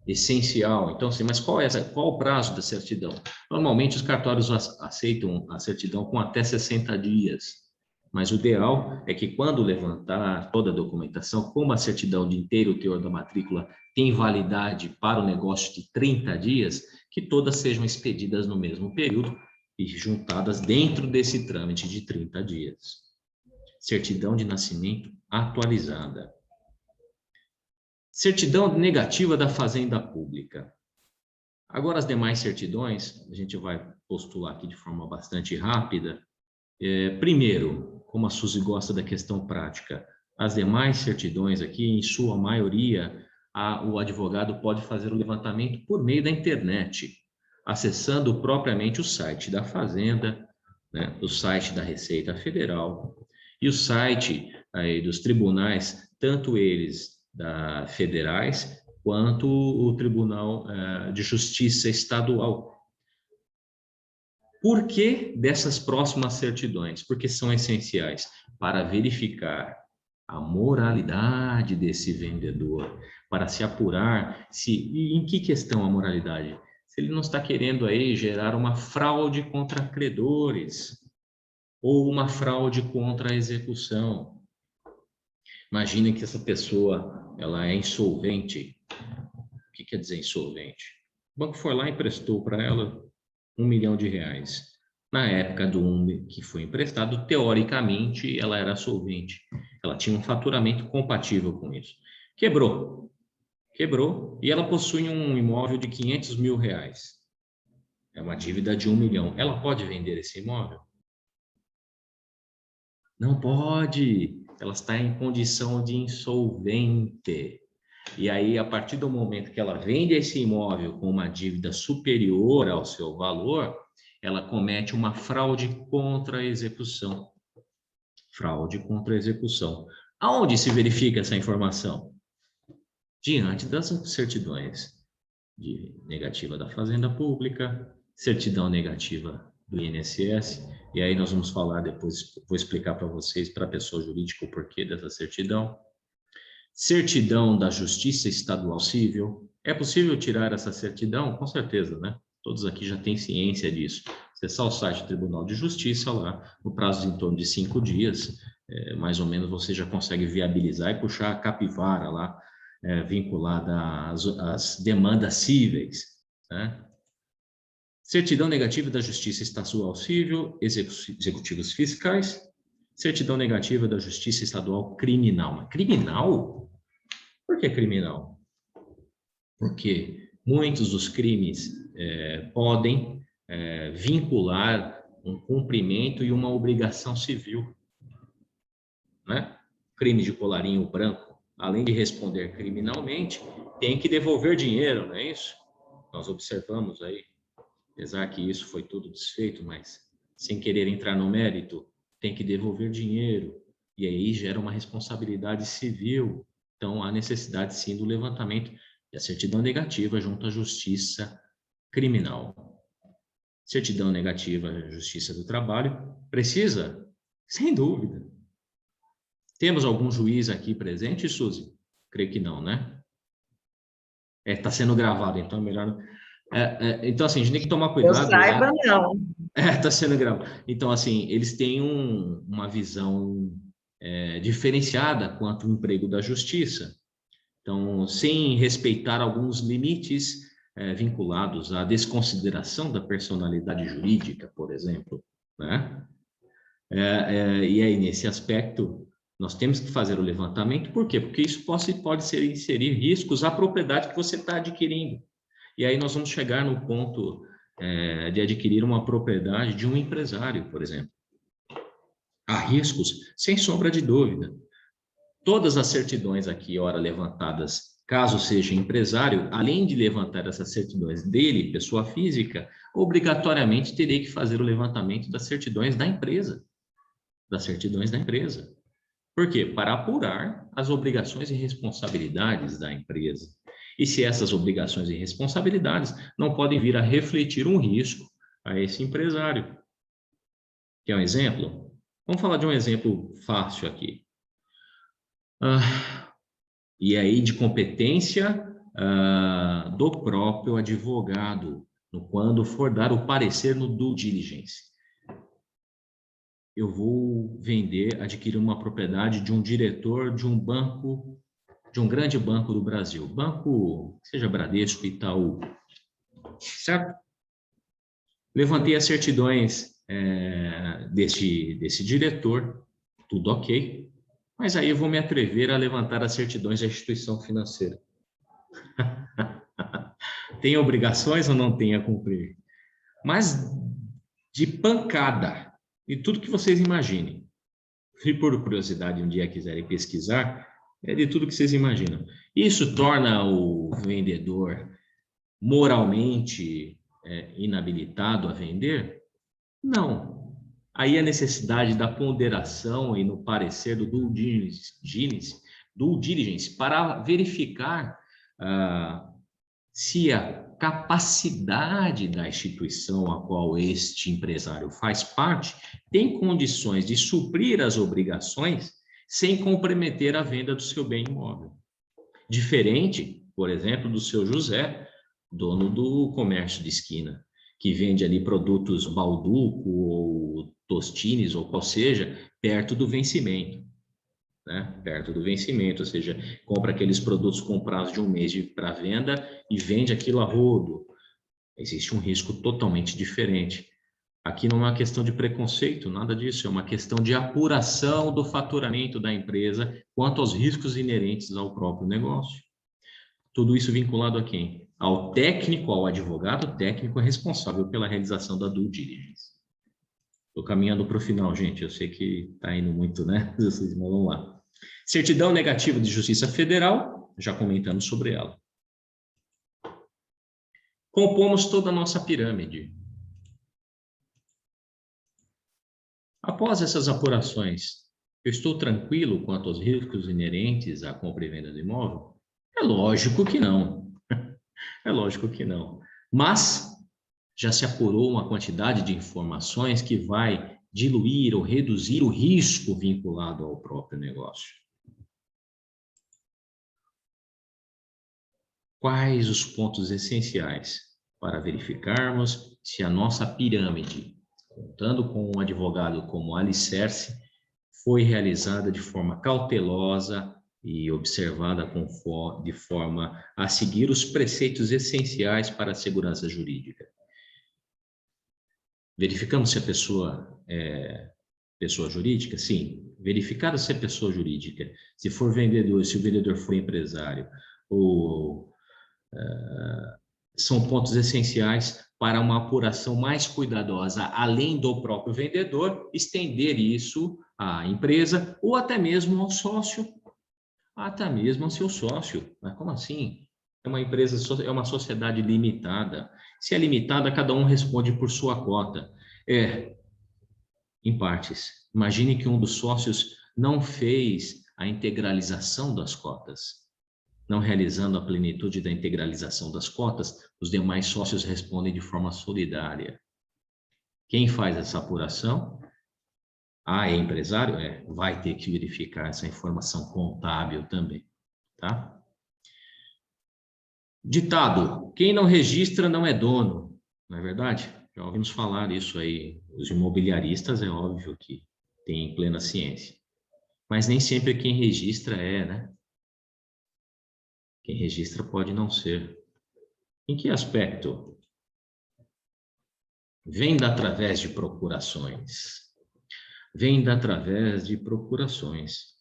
essencial. Então, assim, mas qual o prazo da certidão? Normalmente, os cartórios aceitam a certidão com até 60 dias. Mas o ideal é que, quando levantar toda a documentação, como a certidão de inteiro teor da matrícula tem validade para o negócio de 30 dias, que todas sejam expedidas no mesmo período e juntadas dentro desse trâmite de 30 dias. Certidão de nascimento atualizada. Certidão negativa da Fazenda Pública. Agora, as demais certidões, a gente vai postular aqui de forma bastante rápida. Primeiro, como a Suzy gosta da questão prática, as demais certidões aqui, em sua maioria, o advogado pode fazer o levantamento por meio da internet, acessando propriamente o site da Fazenda, né, o site da Receita Federal e o site aí dos tribunais, tanto eles federais quanto o Tribunal de Justiça Estadual. Por que dessas próximas certidões? Porque são essenciais para verificar a moralidade desse vendedor, para se apurar e em que questão a moralidade? Se ele não está querendo aí gerar uma fraude contra credores ou uma fraude contra a execução. Imagine que essa pessoa ela é insolvente. O que quer dizer insolvente? O banco foi lá e emprestou para ela R$1 milhão. Na época que foi emprestado, teoricamente, ela era solvente. Ela tinha um faturamento compatível com isso. Quebrou, e ela possui um imóvel de R$500 mil. É uma dívida de R$1 milhão. Ela pode vender esse imóvel? Não pode. Ela está em condição de insolvente. E aí, a partir do momento que ela vende esse imóvel com uma dívida superior ao seu valor, ela comete uma fraude contra a execução. Fraude contra a execução. Aonde se verifica essa informação? Diante das certidões de negativa da Fazenda Pública, certidão negativa do INSS, e aí nós vamos falar depois, vou explicar para vocês, para a pessoa jurídica, o porquê dessa certidão. Certidão da Justiça Estadual Civil. É possível tirar essa certidão? Com certeza, né? Todos aqui já têm ciência disso. Acessar o site do Tribunal de Justiça lá, no prazo de em torno de 5 dias, mais ou menos você já consegue viabilizar e puxar a capivara lá, vinculada às demandas cíveis, né? Certidão negativa da Justiça Estadual Civil, executivos fiscais, certidão negativa da Justiça Estadual Criminal. Mas criminal? Por que criminal? Porque muitos dos crimes podem vincular um cumprimento e uma obrigação civil, né? Crime de colarinho branco, além de responder criminalmente, tem que devolver dinheiro, não é isso? Nós observamos aí, apesar que isso foi tudo desfeito, mas sem querer entrar no mérito, tem que devolver dinheiro, e aí gera uma responsabilidade civil. Então, há necessidade, sim, do levantamento da certidão negativa junto à Justiça Criminal. Certidão negativa à Justiça do Trabalho. Precisa? Sem dúvida. Temos algum juiz aqui presente, Suzy? Creio que não, né? Está sendo gravado, então é melhor... então, assim, a gente tem que tomar cuidado. Eu saiba, não. Está sendo gravado. Então, assim, eles têm uma visão diferenciada quanto ao emprego da justiça. Então, sem respeitar alguns limites vinculados à desconsideração da personalidade jurídica, por exemplo, né? E aí, nesse aspecto, nós temos que fazer o levantamento. Por quê? Porque isso pode inserir riscos à propriedade que você está adquirindo. E aí nós vamos chegar no ponto de adquirir uma propriedade de um empresário, por exemplo. Há riscos, sem sombra de dúvida. Todas as certidões aqui, ora levantadas, caso seja empresário, além de levantar essas certidões dele, pessoa física, obrigatoriamente terei que fazer o levantamento das certidões da empresa. Das certidões da empresa. Por quê? Para apurar as obrigações e responsabilidades da empresa. E se essas obrigações e responsabilidades não podem vir a refletir um risco a esse empresário. Quer um exemplo? Vamos falar de um exemplo fácil aqui. E aí de competência do próprio advogado, quando for dar o parecer no due diligence. Eu vou adquirir uma propriedade de um diretor de um banco, de um grande banco do Brasil, banco, seja Bradesco, Itaú, certo? Levantei as certidões desse diretor, tudo ok, mas aí eu vou me atrever a levantar as certidões da instituição financeira. Tem obrigações ou não tem a cumprir? Mas de pancada, e tudo que vocês imaginem. Se por curiosidade um dia quiserem pesquisar, é de tudo que vocês imaginam. Isso torna o vendedor moralmente inabilitado a vender? Não. Aí a necessidade da ponderação e no parecer do due diligence para verificar se a capacidade da instituição a qual este empresário faz parte tem condições de suprir as obrigações sem comprometer a venda do seu bem imóvel. Diferente, por exemplo, do seu José, dono do comércio de esquina, que vende ali produtos Balduco ou Tostines ou qual seja, perto do vencimento. Né? Perto do vencimento, ou seja, compra aqueles produtos com prazo de um mês para venda e vende aquilo a rodo. Existe um risco totalmente diferente. Aqui não é uma questão de preconceito, nada disso, é uma questão de apuração do faturamento da empresa quanto aos riscos inerentes ao próprio negócio. Tudo isso vinculado a quem? Ao técnico, ao advogado. O técnico é responsável pela realização da due diligence. Estou caminhando para o final, gente. Eu sei que está indo muito, né? Mas vamos lá. Certidão negativa de Justiça Federal, já comentamos sobre ela. Compomos toda a nossa pirâmide. Após essas apurações, eu estou tranquilo quanto aos riscos inerentes à compra e venda do imóvel? É lógico que não. É lógico que não. Mas já se apurou uma quantidade de informações que vai diluir ou reduzir o risco vinculado ao próprio negócio. Quais os pontos essenciais para verificarmos se a nossa pirâmide, contando com um advogado como alicerce, foi realizada de forma cautelosa e observada de forma a seguir os preceitos essenciais para a segurança jurídica? Verificamos se a pessoa é pessoa jurídica? Sim. Verificado se é pessoa jurídica, se for vendedor, se o vendedor for empresário, são pontos essenciais para uma apuração mais cuidadosa, além do próprio vendedor, estender isso à empresa ou até mesmo ao sócio, até mesmo ao seu sócio. Mas como assim? É uma empresa, é uma sociedade limitada. Se é limitada, cada um responde por sua cota. Em partes. Imagine que um dos sócios não fez a integralização das cotas. Não realizando a plenitude da integralização das cotas, os demais sócios respondem de forma solidária. Quem faz essa apuração? É empresário? Vai ter que verificar essa informação contábil também, tá? Ditado: quem não registra não é dono, não é verdade? Já ouvimos falar isso aí. Os imobiliaristas, é óbvio que têm plena ciência. Mas nem sempre quem registra né? Quem registra pode não ser. Em que aspecto? Venda através de procurações. Venda através de procurações.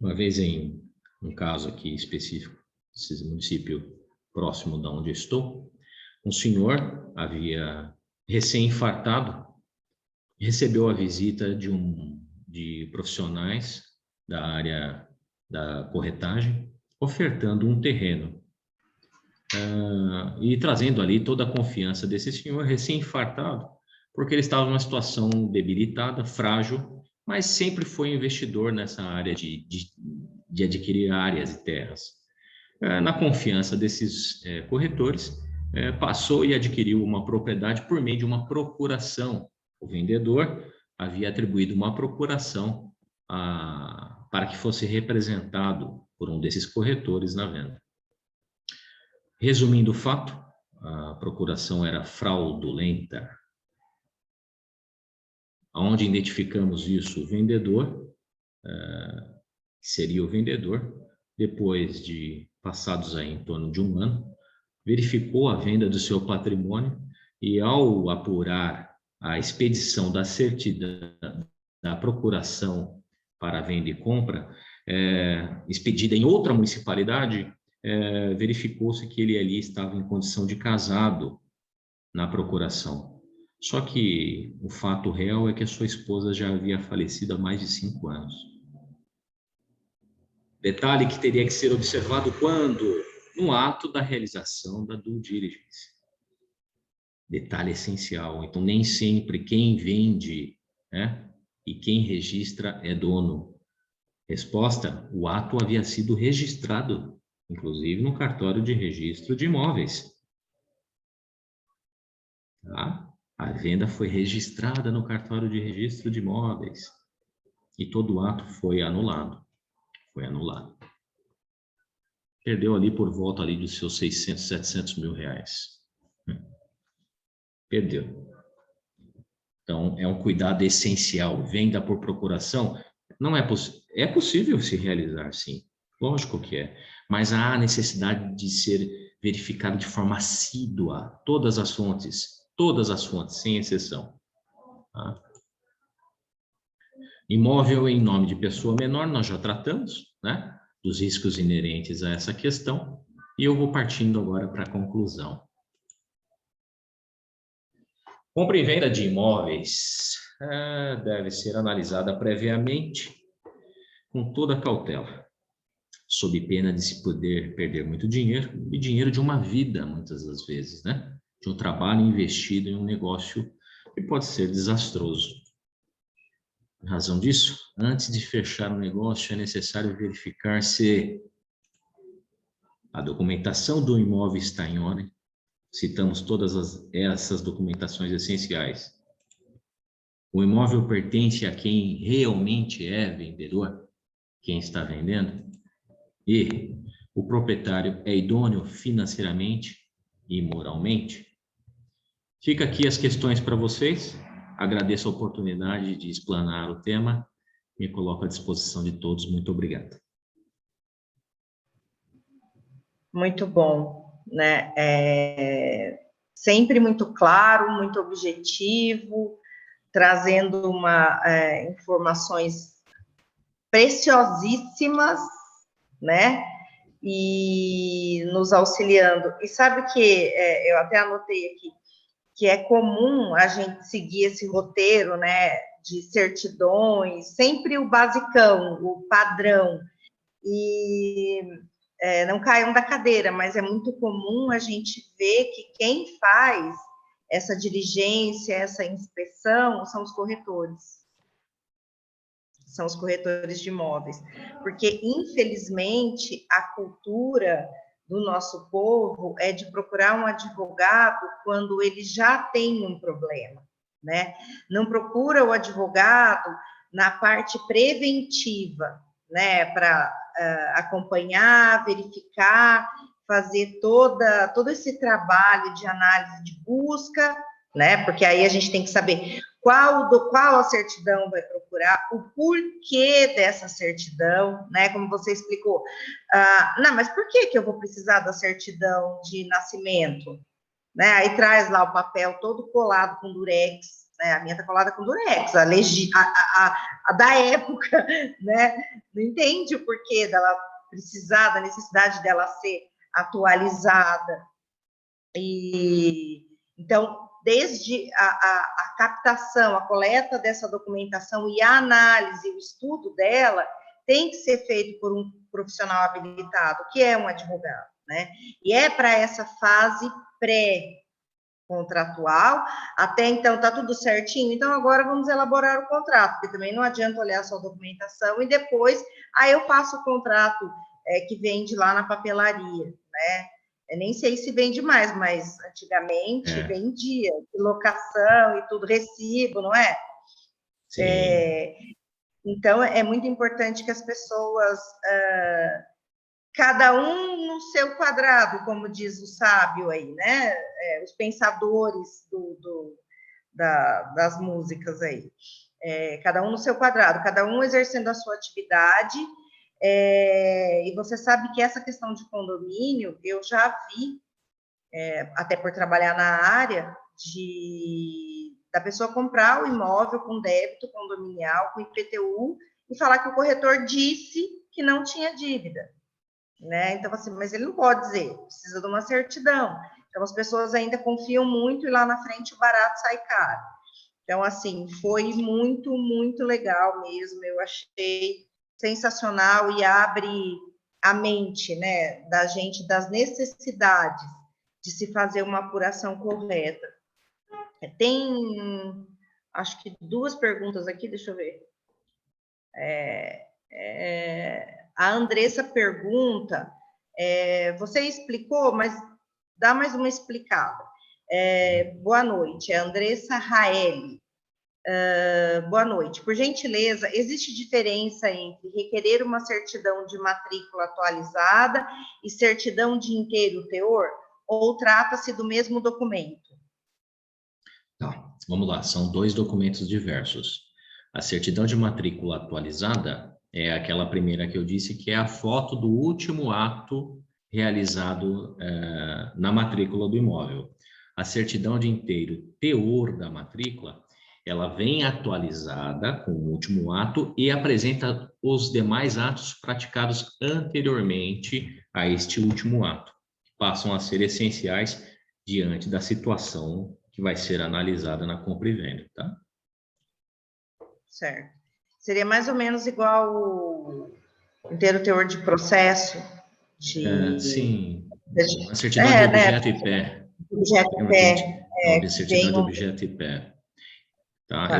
Uma vez em um caso aqui específico, esse município próximo de onde eu estou, um senhor havia recém-infartado, recebeu a visita de profissionais da área da corretagem, ofertando um terreno e trazendo ali toda a confiança desse senhor recém-infartado, porque ele estava numa situação debilitada, frágil, mas sempre foi investidor nessa área de adquirir áreas e terras. Na confiança desses corretores, passou e adquiriu uma propriedade por meio de uma procuração. O vendedor havia atribuído uma procuração para que fosse representado por um desses corretores na venda. Resumindo o fato, a procuração era fraudulenta. Onde identificamos isso, o vendedor, que seria o vendedor, depois de passados aí em torno de um ano, verificou a venda do seu patrimônio e, ao apurar a expedição da certidão da procuração para venda e compra, expedida em outra municipalidade, verificou-se que ele ali estava em condição de casado na procuração. Só que o fato real é que a sua esposa já havia falecido há mais de 5 anos. Detalhe que teria que ser observado quando? No ato da realização da due diligence. Detalhe essencial. Então, nem sempre quem vende, né, e quem registra é dono. Resposta: o ato havia sido registrado, inclusive no cartório de registro de imóveis. Tá? A venda foi registrada no cartório de registro de imóveis e todo o ato foi anulado. Foi anulado. Perdeu ali por volta ali dos seus 600, 700 mil reais. Perdeu. Então, é um cuidado essencial. Venda por procuração não é possível. É possível se realizar, sim. Lógico que é. Mas há necessidade de ser verificado de forma assídua todas as fontes, sem exceção. Tá? Imóvel em nome de pessoa menor, nós já tratamos, né? Dos riscos inerentes a essa questão. E eu vou partindo agora para a conclusão. Compra e venda de imóveis deve ser analisada previamente com toda cautela, sob pena de se poder perder muito dinheiro, e dinheiro de uma vida, muitas das vezes, né? De um trabalho investido em um negócio que pode ser desastroso. Em razão disso, antes de fechar o negócio, é necessário verificar se a documentação do imóvel está em ordem. Citamos todas essas documentações essenciais. O imóvel pertence a quem realmente é vendedor, quem está vendendo, e o proprietário é idôneo financeiramente e moralmente. Fica aqui as questões para vocês. Agradeço a oportunidade de explanar o tema. Me coloco à disposição de todos. Muito obrigado. Muito bom, né? Sempre muito claro, muito objetivo, trazendo informações preciosíssimas, né? E nos auxiliando. E sabe que eu até anotei aqui, que é comum a gente seguir esse roteiro, né, de certidões, sempre o basicão, o padrão, e não caiam da cadeira, mas é muito comum a gente ver que quem faz essa diligência, essa inspeção, são os corretores. São os corretores de imóveis. Porque, infelizmente, a cultura do nosso povo é de procurar um advogado quando ele já tem um problema, né? Não procura o advogado na parte preventiva, né? Para acompanhar, verificar, fazer todo esse trabalho de análise de busca, né? Porque aí a gente tem que saber qual a certidão vai procurar, o porquê dessa certidão, né? Como você explicou. Não, mas por que eu vou precisar da certidão de nascimento? Né? Aí traz lá o papel todo colado com durex, né? A minha está colada com durex, a da época, né? Não entende o porquê dela precisar, da necessidade dela ser atualizada. E então, desde a captação, a coleta dessa documentação e a análise, o estudo dela, tem que ser feito por um profissional habilitado, que é um advogado, né? E é para essa fase pré-contratual, até então está tudo certinho, então agora vamos elaborar o contrato, porque também não adianta olhar só a documentação e depois, aí eu faço o contrato que vende lá na papelaria, né? Eu nem sei se vende mais, mas antigamente vendia, locação e tudo, recibo, não é? Sim. Então, é muito importante que as pessoas cada um no seu quadrado, como diz o sábio aí, né? Os pensadores das músicas aí. Cada um no seu quadrado, cada um exercendo a sua atividade. E você sabe que essa questão de condomínio, eu já vi, até por trabalhar na área, da pessoa comprar o imóvel com débito condominial, com IPTU, e falar que o corretor disse que não tinha dívida. Né? Então, assim, mas ele não pode dizer, precisa de uma certidão. Então, as pessoas ainda confiam muito e lá na frente o barato sai caro. Então, assim, foi muito, muito legal mesmo. Eu achei sensacional e abre a mente, né, da gente, das necessidades de se fazer uma apuração correta. Tem, acho que 2 perguntas aqui, deixa eu ver. A Andressa pergunta, você explicou, mas dá mais uma explicada. Boa noite, é Andressa Raeli. Boa noite. Por gentileza, existe diferença entre requerer uma certidão de matrícula atualizada e certidão de inteiro teor? Ou trata-se do mesmo documento? Tá, vamos lá, são 2 documentos diversos. A certidão de matrícula atualizada é aquela primeira que eu disse, que é a foto do último ato realizado na matrícula do imóvel. A certidão de inteiro teor da matrícula, ela vem atualizada com o último ato e apresenta os demais atos praticados anteriormente a este último ato, que passam a ser essenciais diante da situação que vai ser analisada na compra e venda, tá? Certo. Seria mais ou menos igual o inteiro teor de processo de... Sim, a certidão de objeto e pé. Objeto e pé. Certidão de objeto e pé. Tá? Tá.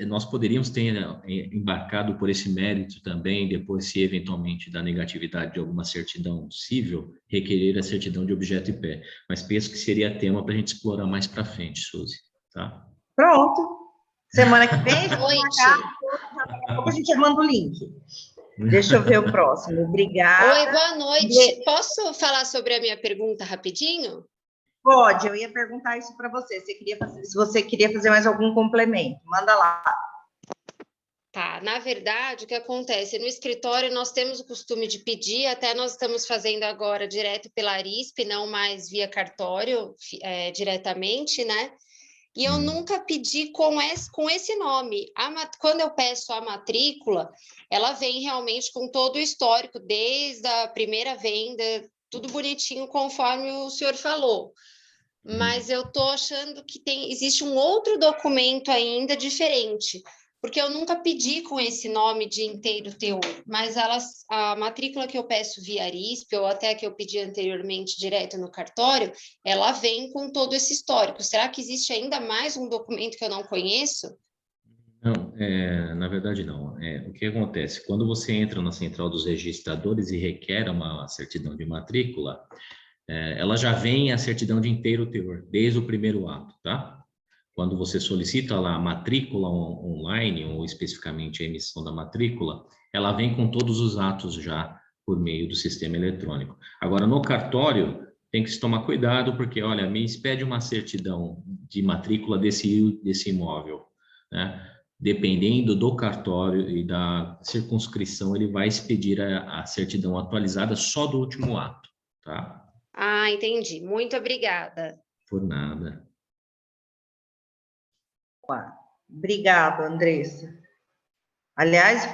Nós poderíamos ter embarcado por esse mérito também, depois, se eventualmente da negatividade de alguma certidão civil, requerer a certidão de objeto e pé. Mas penso que seria tema para a gente explorar mais para frente, Suzy. Tá? Pronto. Semana que vem, daqui a pouco a gente manda o link. Deixa eu ver o próximo. Obrigada. Oi, boa noite. Posso falar sobre a minha pergunta rapidinho? Pode, eu ia perguntar isso para você. Se você queria fazer mais algum complemento, manda lá. Tá, na verdade, o que acontece? No escritório, nós temos o costume de pedir, até nós estamos fazendo agora direto pela Arisp, não mais via cartório, diretamente, né? E eu nunca pedi com esse nome. Quando eu peço a matrícula, ela vem realmente com todo o histórico, desde a primeira venda, tudo bonitinho, conforme o senhor falou. Mas eu estou achando que existe um outro documento ainda diferente, porque eu nunca pedi com esse nome de inteiro teor, mas a matrícula que eu peço via Arisp, ou até que eu pedi anteriormente direto no cartório, ela vem com todo esse histórico. Será que existe ainda mais um documento que eu não conheço? Não, na verdade não. O que acontece? Quando você entra na central dos registradores e requer uma certidão de matrícula, ela já vem a certidão de inteiro teor, desde o primeiro ato, tá? Quando você solicita lá a matrícula online, ou especificamente a emissão da matrícula, ela vem com todos os atos já por meio do sistema eletrônico. Agora, no cartório, tem que se tomar cuidado, porque, olha, me expede uma certidão de matrícula desse imóvel, né? Dependendo do cartório e da circunscrição, ele vai expedir a certidão atualizada só do último ato, tá? Ah, entendi. Muito obrigada. Por nada. Obrigada, Andressa. Aliás,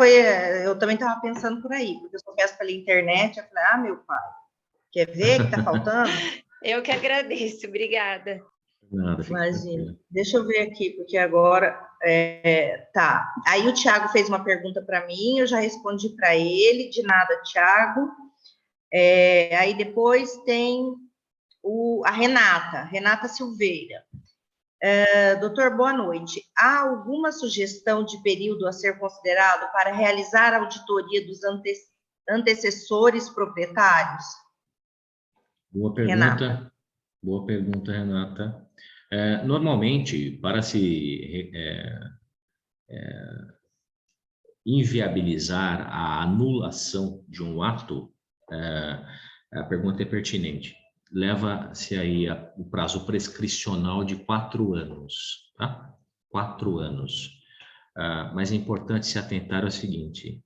eu também estava pensando por aí, porque eu só peço pela internet, eu falei, meu pai, quer ver que está faltando? Eu que agradeço, obrigada. Nada, imagina. Deixa eu ver aqui, porque agora... tá. Aí o Thiago fez uma pergunta para mim, eu já respondi para ele, de nada, Thiago. Aí depois tem a Renata Silveira. Doutor, boa noite. Há alguma sugestão de período a ser considerado para realizar a auditoria dos antecessores proprietários? Boa pergunta. Renata. Boa pergunta, Renata. Normalmente, para se inviabilizar a anulação de um ato, a pergunta é pertinente. Leva-se aí o prazo prescricional de 4 anos, tá? 4 anos. Mas é importante se atentar ao seguinte,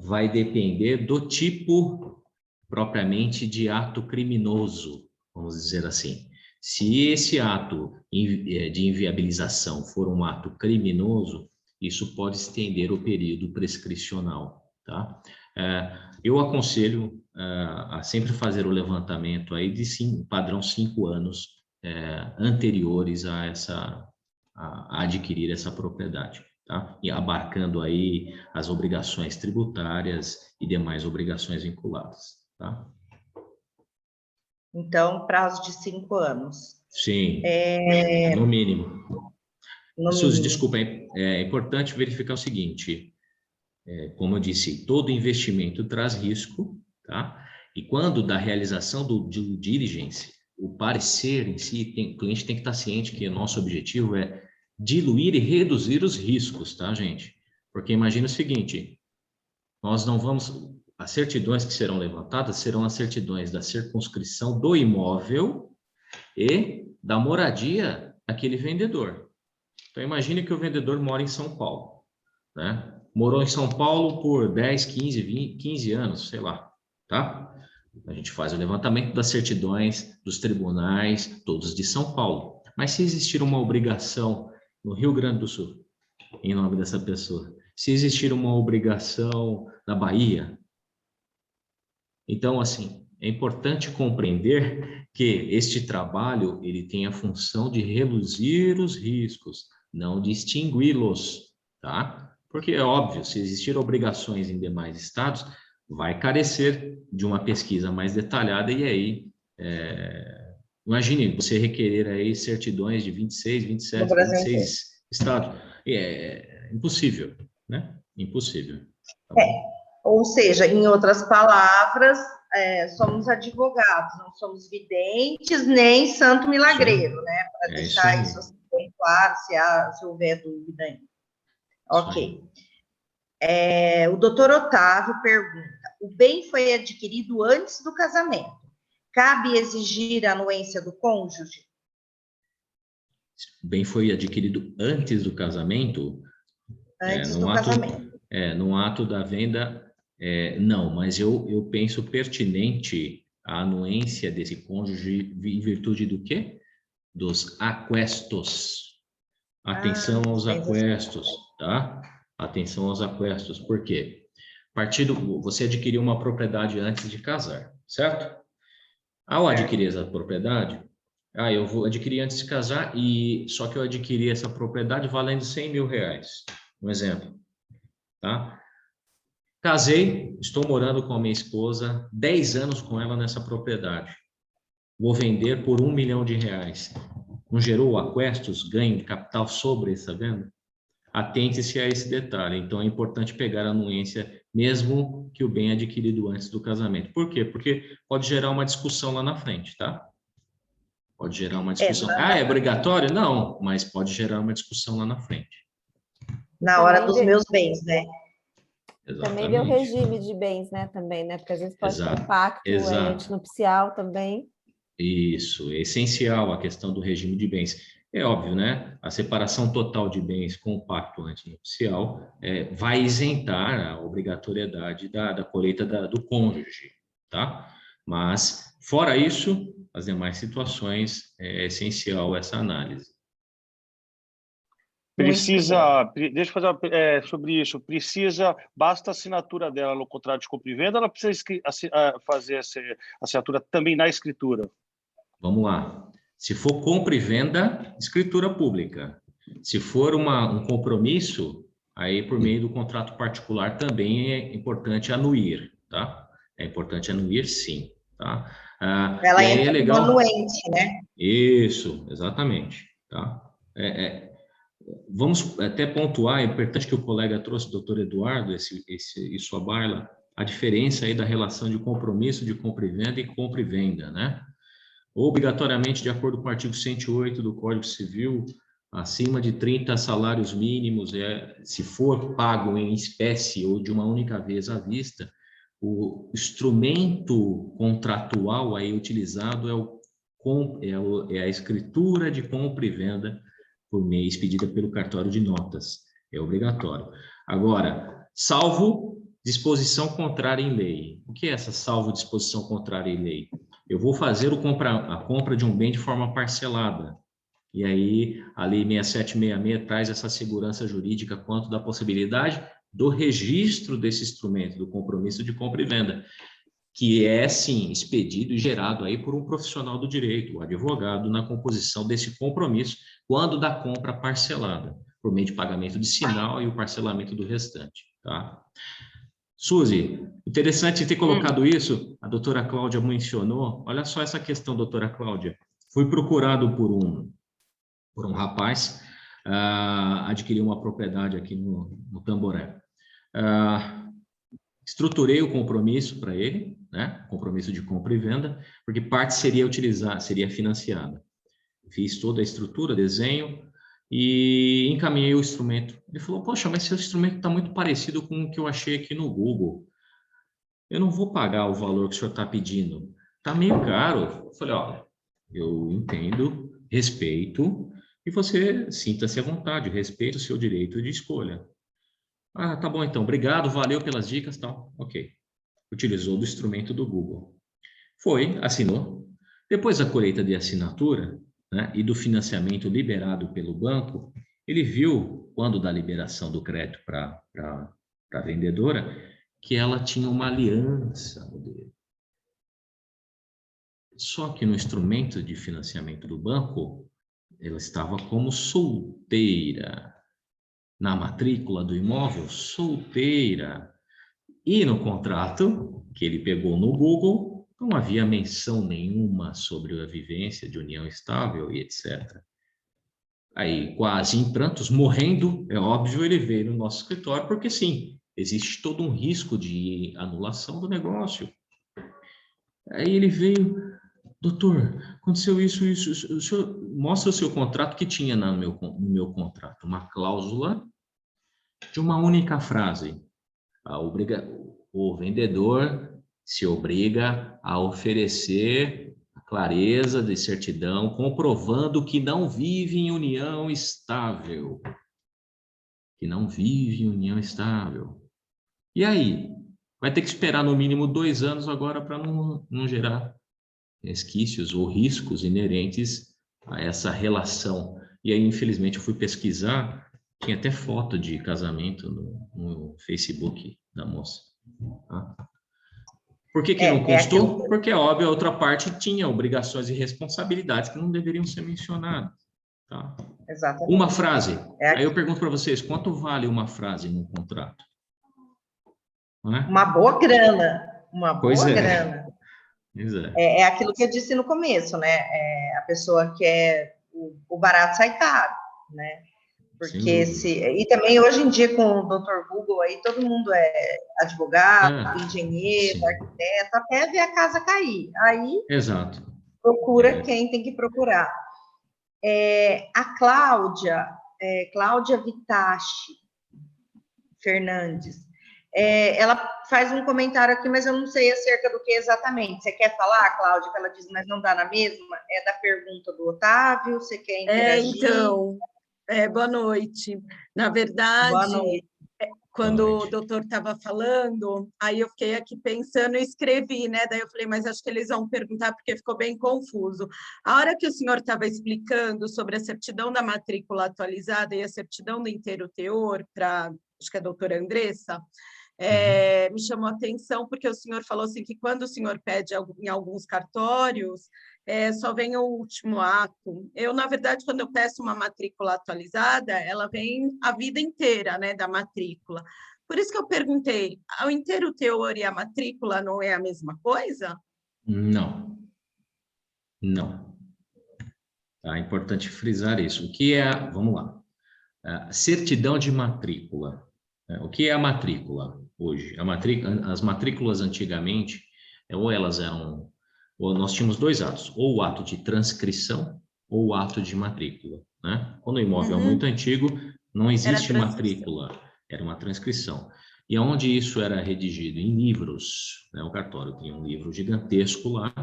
vai depender do tipo propriamente de ato criminoso, vamos dizer assim. Se esse ato de inviabilização for um ato criminoso, isso pode estender o período prescricional, tá? Eu aconselho a sempre fazer o levantamento aí de padrão 5 anos anteriores a adquirir essa propriedade, tá? E abarcando aí as obrigações tributárias e demais obrigações vinculadas, tá? Então, prazo de 5 anos. Sim, no mínimo. Suzy, desculpa, é importante verificar o seguinte, como eu disse, todo investimento traz risco, tá? E quando da realização do due diligence, o parecer em si, o cliente tem que estar ciente que o nosso objetivo é diluir e reduzir os riscos, tá, gente? Porque imagina o seguinte, nós não vamos... As certidões que serão levantadas serão as certidões da circunscrição do imóvel e da moradia daquele vendedor. Então, imagine que o vendedor mora em São Paulo, né? Morou em São Paulo por 10, 15, 20, 15 anos, sei lá, tá? A gente faz o levantamento das certidões dos tribunais, todos de São Paulo. Mas se existir uma obrigação no Rio Grande do Sul, em nome dessa pessoa, se existir uma obrigação na Bahia, então, assim, é importante compreender que este trabalho ele tem a função de reduzir os riscos, não de extingui-los, tá? Porque é óbvio, se existir obrigações em demais estados, vai carecer de uma pesquisa mais detalhada e aí, imagine você requerer aí certidões de 26, 27, 26 estados. É impossível, né? Impossível. Tá bom? Ou seja, em outras palavras, somos advogados, não somos videntes nem santo milagreiro, né? Para deixar isso assim bem claro, se houver dúvida ainda. Ok. O doutor Otávio pergunta, o bem foi adquirido antes do casamento. Cabe exigir a anuência do cônjuge? O bem foi adquirido antes do casamento? Antes do casamento. No ato da venda... não, mas eu penso pertinente a anuência desse cônjuge em virtude do quê? Dos aquestos. Atenção aos aquestos, tá? Atenção aos aquestos. Por quê? Você adquiriu uma propriedade antes de casar, certo? Ao adquirir essa propriedade, eu vou adquirir antes de casar só que eu adquiri essa propriedade valendo 100 mil reais. Um exemplo, tá? Casei, estou morando com a minha esposa, 10 anos com ela nessa propriedade. Vou vender por R$1 milhão. Não gerou aquestos, ganho de capital sobre essa venda? Atente-se a esse detalhe. Então, é importante pegar a anuência, mesmo que o bem adquirido antes do casamento. Por quê? Porque pode gerar uma discussão lá na frente, tá? Pode gerar uma discussão. É obrigatório? Não, mas pode gerar uma discussão lá na frente. Na hora dos meus bens, né? Exatamente. Também vê o regime de bens, né? Também, né? Porque às vezes pode ter um pacto antinupcial também. Isso, é essencial a questão do regime de bens. É óbvio, né? A separação total de bens com o pacto antinupcial vai isentar a obrigatoriedade da colheita do cônjuge, tá? Mas, fora isso, as demais situações, é essencial essa análise. Deixa eu fazer sobre isso. Basta a assinatura dela no contrato de compra e venda, ela precisa fazer essa assinatura também na escritura? Vamos lá. Se for compra e venda, escritura pública. Se for um compromisso, aí por meio do contrato particular também é importante anuir, tá? É importante anuir, sim, tá? Ela entra legal... como anuente, né? Isso, exatamente, tá? Vamos até pontuar, é importante que o colega trouxe, o doutor Eduardo, isso à baila, a diferença aí da relação de compromisso de compra e venda, né? Obrigatoriamente, de acordo com o artigo 108 do Código Civil, acima de 30 salários mínimos, se for pago em espécie ou de uma única vez à vista, o instrumento contratual aí utilizado é a escritura de compra e venda por mês expedida pelo cartório de notas. É obrigatório. Agora, salvo disposição contrária em lei. O que é essa salvo disposição contrária em lei? Eu vou fazer a compra de um bem de forma parcelada. E aí, a Lei 6766 traz essa segurança jurídica quanto da possibilidade do registro desse instrumento, do compromisso de compra e venda, que é, sim, expedido e gerado aí por um profissional do direito, o advogado, na composição desse compromisso, quando da compra parcelada, por meio de pagamento de sinal e o parcelamento do restante, tá? Suzy, interessante ter colocado isso, a doutora Cláudia mencionou. Olha só essa questão, doutora Cláudia. Fui procurado por um rapaz, adquiriu uma propriedade aqui no Tamboré. Estruturei o compromisso para ele, né? Compromisso de compra e venda, porque parte seria financiada. Fiz toda a estrutura, desenho, e encaminhei o instrumento. Ele falou, poxa, mas seu instrumento está muito parecido com o que eu achei aqui no Google. Eu não vou pagar o valor que o senhor está pedindo. Está meio caro. Eu falei, olha, eu entendo, respeito, e você sinta-se à vontade, respeito o seu direito de escolha. Ah, tá bom então, obrigado, valeu pelas dicas, tal. Ok. Utilizou do instrumento do Google. Foi, assinou. Depois da colheita de assinatura, né, e do financiamento liberado pelo banco, ele viu, quando da liberação do crédito para a vendedora, que ela tinha uma aliança no dedo. Só que no instrumento de financiamento do banco, ela estava como solteira. Na matrícula do imóvel, solteira. E no contrato, que ele pegou no Google, não havia menção nenhuma sobre a vivência de união estável e etc. Aí, quase em prantos, morrendo, é óbvio, ele veio no nosso escritório, porque sim, existe todo um risco de anulação do negócio. Aí ele veio, doutor, aconteceu isso, o senhor mostra o seu contrato, que tinha no meu contrato uma cláusula de uma única frase. O vendedor se obriga a oferecer a clareza de certidão, comprovando que não vive em união estável. Que não vive em união estável. E aí? Vai ter que esperar no mínimo 2 anos agora para não gerar resquícios ou riscos inerentes a essa relação. E aí, infelizmente, eu fui pesquisar, tinha até foto de casamento no Facebook da moça. Tá? Por que não constou? Porque, óbvio, a outra parte tinha obrigações e responsabilidades que não deveriam ser mencionadas. Tá? Exatamente. Uma frase. Aí eu pergunto para vocês, quanto vale uma frase num contrato? Não é? Uma boa grana. Uma boa grana. É aquilo que eu disse no começo, né? A pessoa quer o barato sai caro, né? Porque e também hoje em dia com o Dr. Google aí todo mundo é advogado, engenheiro, arquiteto, até ver a casa cair. Aí procura quem tem que procurar. A Cláudia Vitachi Fernandes, ela faz um comentário aqui, mas eu não sei acerca do que exatamente. Você quer falar, Cláudia, que ela diz, mas não dá na mesma? É da pergunta do Otávio, você quer interagir? Então, boa noite. Na verdade, boa noite. Quando o doutor estava falando, aí eu fiquei aqui pensando e escrevi, né? Daí eu falei, mas acho que eles vão perguntar porque ficou bem confuso. A hora que o senhor estava explicando sobre a certidão da matrícula atualizada e a certidão do inteiro teor para, acho que é a doutora Andressa, me chamou a atenção porque o senhor falou assim que quando o senhor pede em alguns cartórios, só vem o último ato. Eu, na verdade, quando eu peço uma matrícula atualizada, ela vem a vida inteira, né, da matrícula. Por isso que eu perguntei, o inteiro teor e a matrícula não é a mesma coisa? Não. Não. É importante frisar isso. O que é, vamos lá, a certidão de matrícula. O que é a matrícula hoje? As matrículas antigamente, ou elas eram... Nós tínhamos 2 atos, ou o ato de transcrição, ou ato de matrícula, né? Quando o imóvel é muito antigo, não existe matrícula, era uma transcrição. E onde isso era redigido? Em livros, né? O cartório tinha um livro gigantesco lá,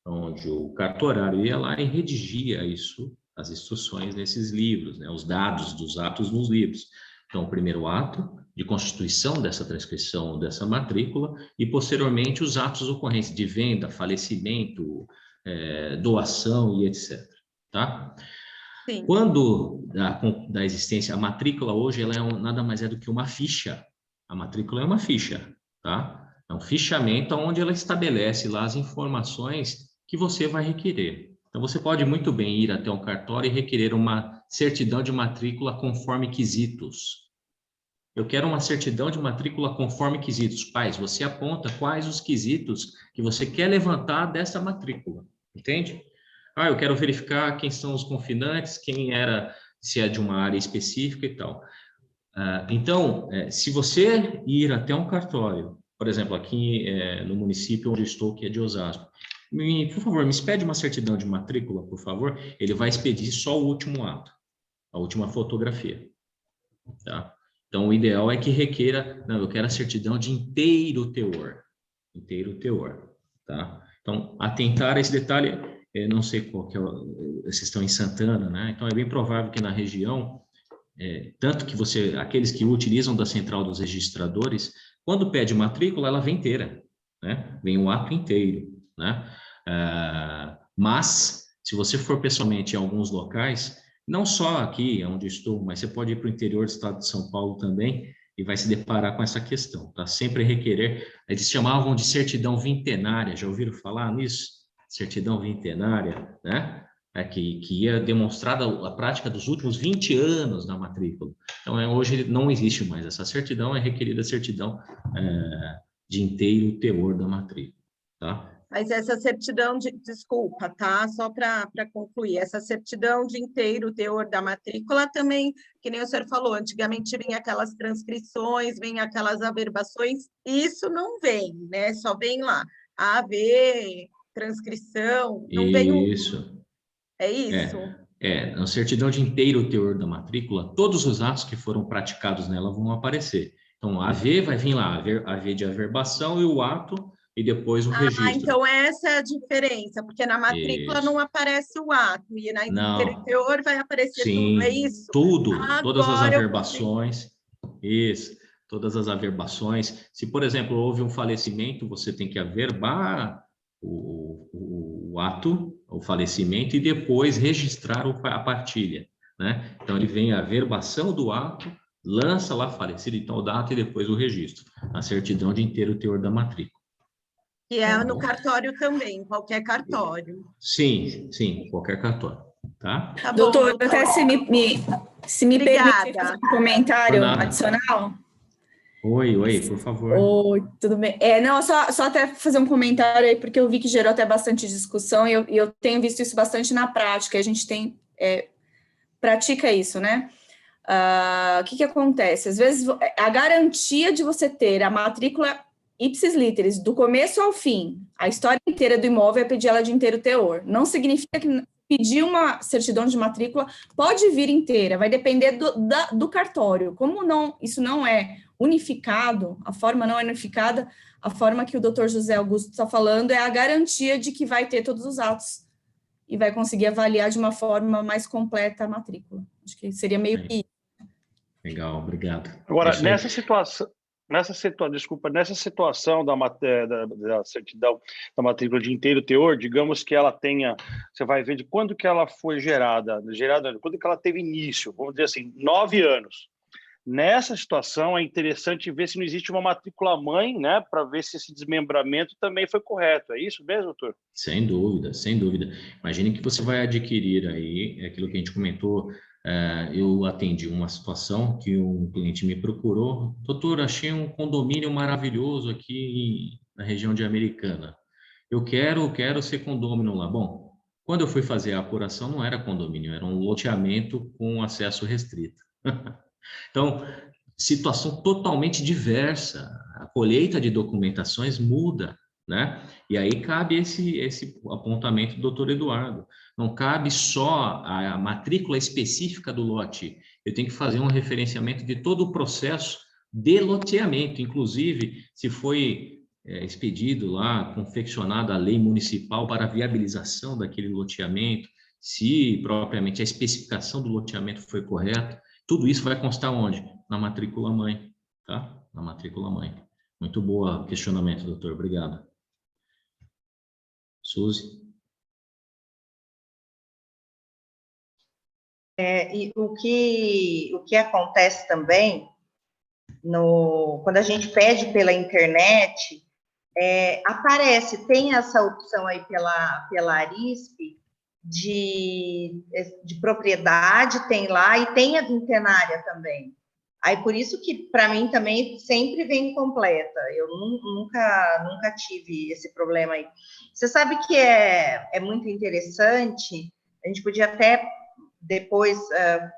onde o cartorário ia lá e redigia isso, as instruções nesses livros, né? Os dados dos atos nos livros. Então, o primeiro ato de constituição dessa transcrição, dessa matrícula, e posteriormente os atos ocorrentes de venda, falecimento, doação e etc. Tá? Sim. Quando da existência, a matrícula hoje ela nada mais é do que uma ficha. A matrícula é uma ficha, tá? É um fichamento onde ela estabelece lá as informações que você vai requerer. Então, você pode muito bem ir até um cartório e requerer uma certidão de matrícula conforme quesitos. Eu quero uma certidão de matrícula conforme quesitos. Pais, você aponta quais os quesitos que você quer levantar dessa matrícula, entende? Eu quero verificar quem são os confinantes, quem era, se é de uma área específica e tal. Então, se você ir até um cartório, por exemplo, aqui no município onde eu estou, que é de Osasco, por favor, me expede uma certidão de matrícula, por favor. Ele vai expedir só o último ato, a última fotografia, tá? Então, o ideal é que requeira, não, eu quero a certidão de inteiro teor, tá? Então, atentar a esse detalhe, não sei qual que é, vocês estão em Santana, né? Então, é bem provável que na região, tanto que aqueles que utilizam da central dos registradores, quando pede matrícula, ela vem inteira, né? Vem o ato inteiro, né? Mas, se você for pessoalmente em alguns locais, não só aqui onde estou, mas você pode ir para o interior do estado de São Paulo também e vai se deparar com essa questão, tá? Sempre requerer, eles chamavam de certidão vintenária, já ouviram falar nisso? Certidão vintenária, né? Que ia demonstrar a prática dos últimos 20 anos da matrícula. Então, hoje não existe mais essa certidão, é requerida a certidão de inteiro teor da matrícula, tá? Mas essa certidão desculpa, tá? Só para concluir, essa certidão de inteiro teor da matrícula também, que nem o senhor falou, antigamente vinha aquelas transcrições, vinha aquelas averbações, isso não vem, né? Só vem lá, AV, transcrição, não vem Isso. É isso? Na certidão de inteiro teor da matrícula, todos os atos que foram praticados nela vão aparecer. Então, a AV vai vir lá, a AV de averbação e o ato, e depois o registro. Então essa é a diferença, porque na matrícula não aparece o ato, e na inteiro teor vai aparecer tudo, é isso? Tudo, todas as averbações, isso, todas as averbações. Se, por exemplo, houve um falecimento, você tem que averbar o ato, o falecimento, e depois registrar a partilha, né? Então, ele vem a averbação do ato, lança lá falecido, então o data e depois o registro, a certidão de inteiro teor da matrícula. Que é no cartório também, qualquer cartório. Sim, qualquer cartório, tá? Tá bom, doutor, até se me permite fazer um comentário adicional. Oi, por favor. Oi, tudo bem? Não, só até fazer um comentário aí, porque eu vi que gerou até bastante discussão e eu tenho visto isso bastante na prática, a gente pratica isso, né? O que acontece? Às vezes, a garantia de você ter a matrícula ipsis literis, do começo ao fim, a história inteira do imóvel é pedir ela de inteiro teor. Não significa que pedir uma certidão de matrícula pode vir inteira, vai depender do cartório. Como isso não é unificado, a forma não é unificada, a forma que o doutor José Augusto está falando é a garantia de que vai ter todos os atos e vai conseguir avaliar de uma forma mais completa a matrícula. Acho que seria meio que... Legal, obrigado. Agora, nessa situação da certidão da matrícula de inteiro teor, digamos que ela tenha, você vai ver de quando que ela foi gerada, quando que ela teve início, vamos dizer assim, 9 anos. Nessa situação, é interessante ver se não existe uma matrícula mãe, né, para ver se esse desmembramento também foi correto. É isso mesmo, doutor? Sem dúvida, sem dúvida. Imagine que você vai adquirir aí, aquilo que a gente comentou, eu atendi uma situação que um cliente me procurou. Doutor, achei um condomínio maravilhoso aqui na região de Americana. Eu quero ser condômino lá. Bom, quando eu fui fazer a apuração, não era condomínio, era um loteamento com acesso restrito. Então, situação totalmente diversa. A colheita de documentações muda, né? E aí cabe esse apontamento do doutor Eduardo. não cabe só a matrícula específica do lote, eu tenho que fazer um referenciamento de todo o processo de loteamento, inclusive se foi expedido lá, confeccionada a lei municipal para a viabilização daquele loteamento, se propriamente a especificação do loteamento foi correta, tudo isso vai constar onde? Na matrícula mãe, tá? Na matrícula mãe. Muito boa questionamento, doutor. Obrigado. Suzy? E o que acontece também, quando a gente pede pela internet, aparece, tem essa opção aí pela Arisp, de propriedade, tem lá, e tem a vintenária também. Aí, por isso que, para mim, também sempre vem completa. Eu nunca tive esse problema aí. Você sabe que é muito interessante, a gente podia até depois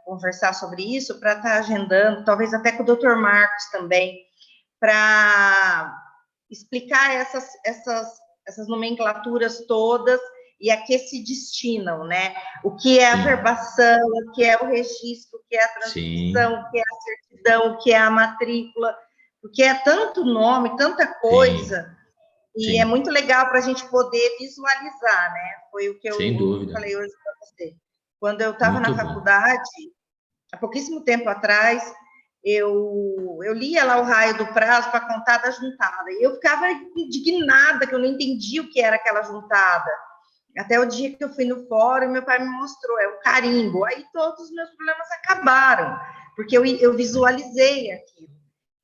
conversar sobre isso, para estar agendando, talvez até com o Dr. Marcos também, para explicar essas nomenclaturas todas e a que se destinam, né? O que é a verbação, o que é o registro, o que é a transcrição, o que é a certidão, o que é a matrícula, porque é tanto nome, tanta coisa, e é muito legal para a gente poder visualizar, né? Foi o que eu falei hoje para você. Quando eu estava na faculdade, há pouquíssimo tempo atrás, eu lia lá o raio do prazo para contar da juntada, e eu ficava indignada, que eu não entendia o que era aquela juntada. Até o dia que eu fui no fórum, meu pai me mostrou, é o carimbo. Aí todos os meus problemas acabaram, porque eu visualizei aquilo.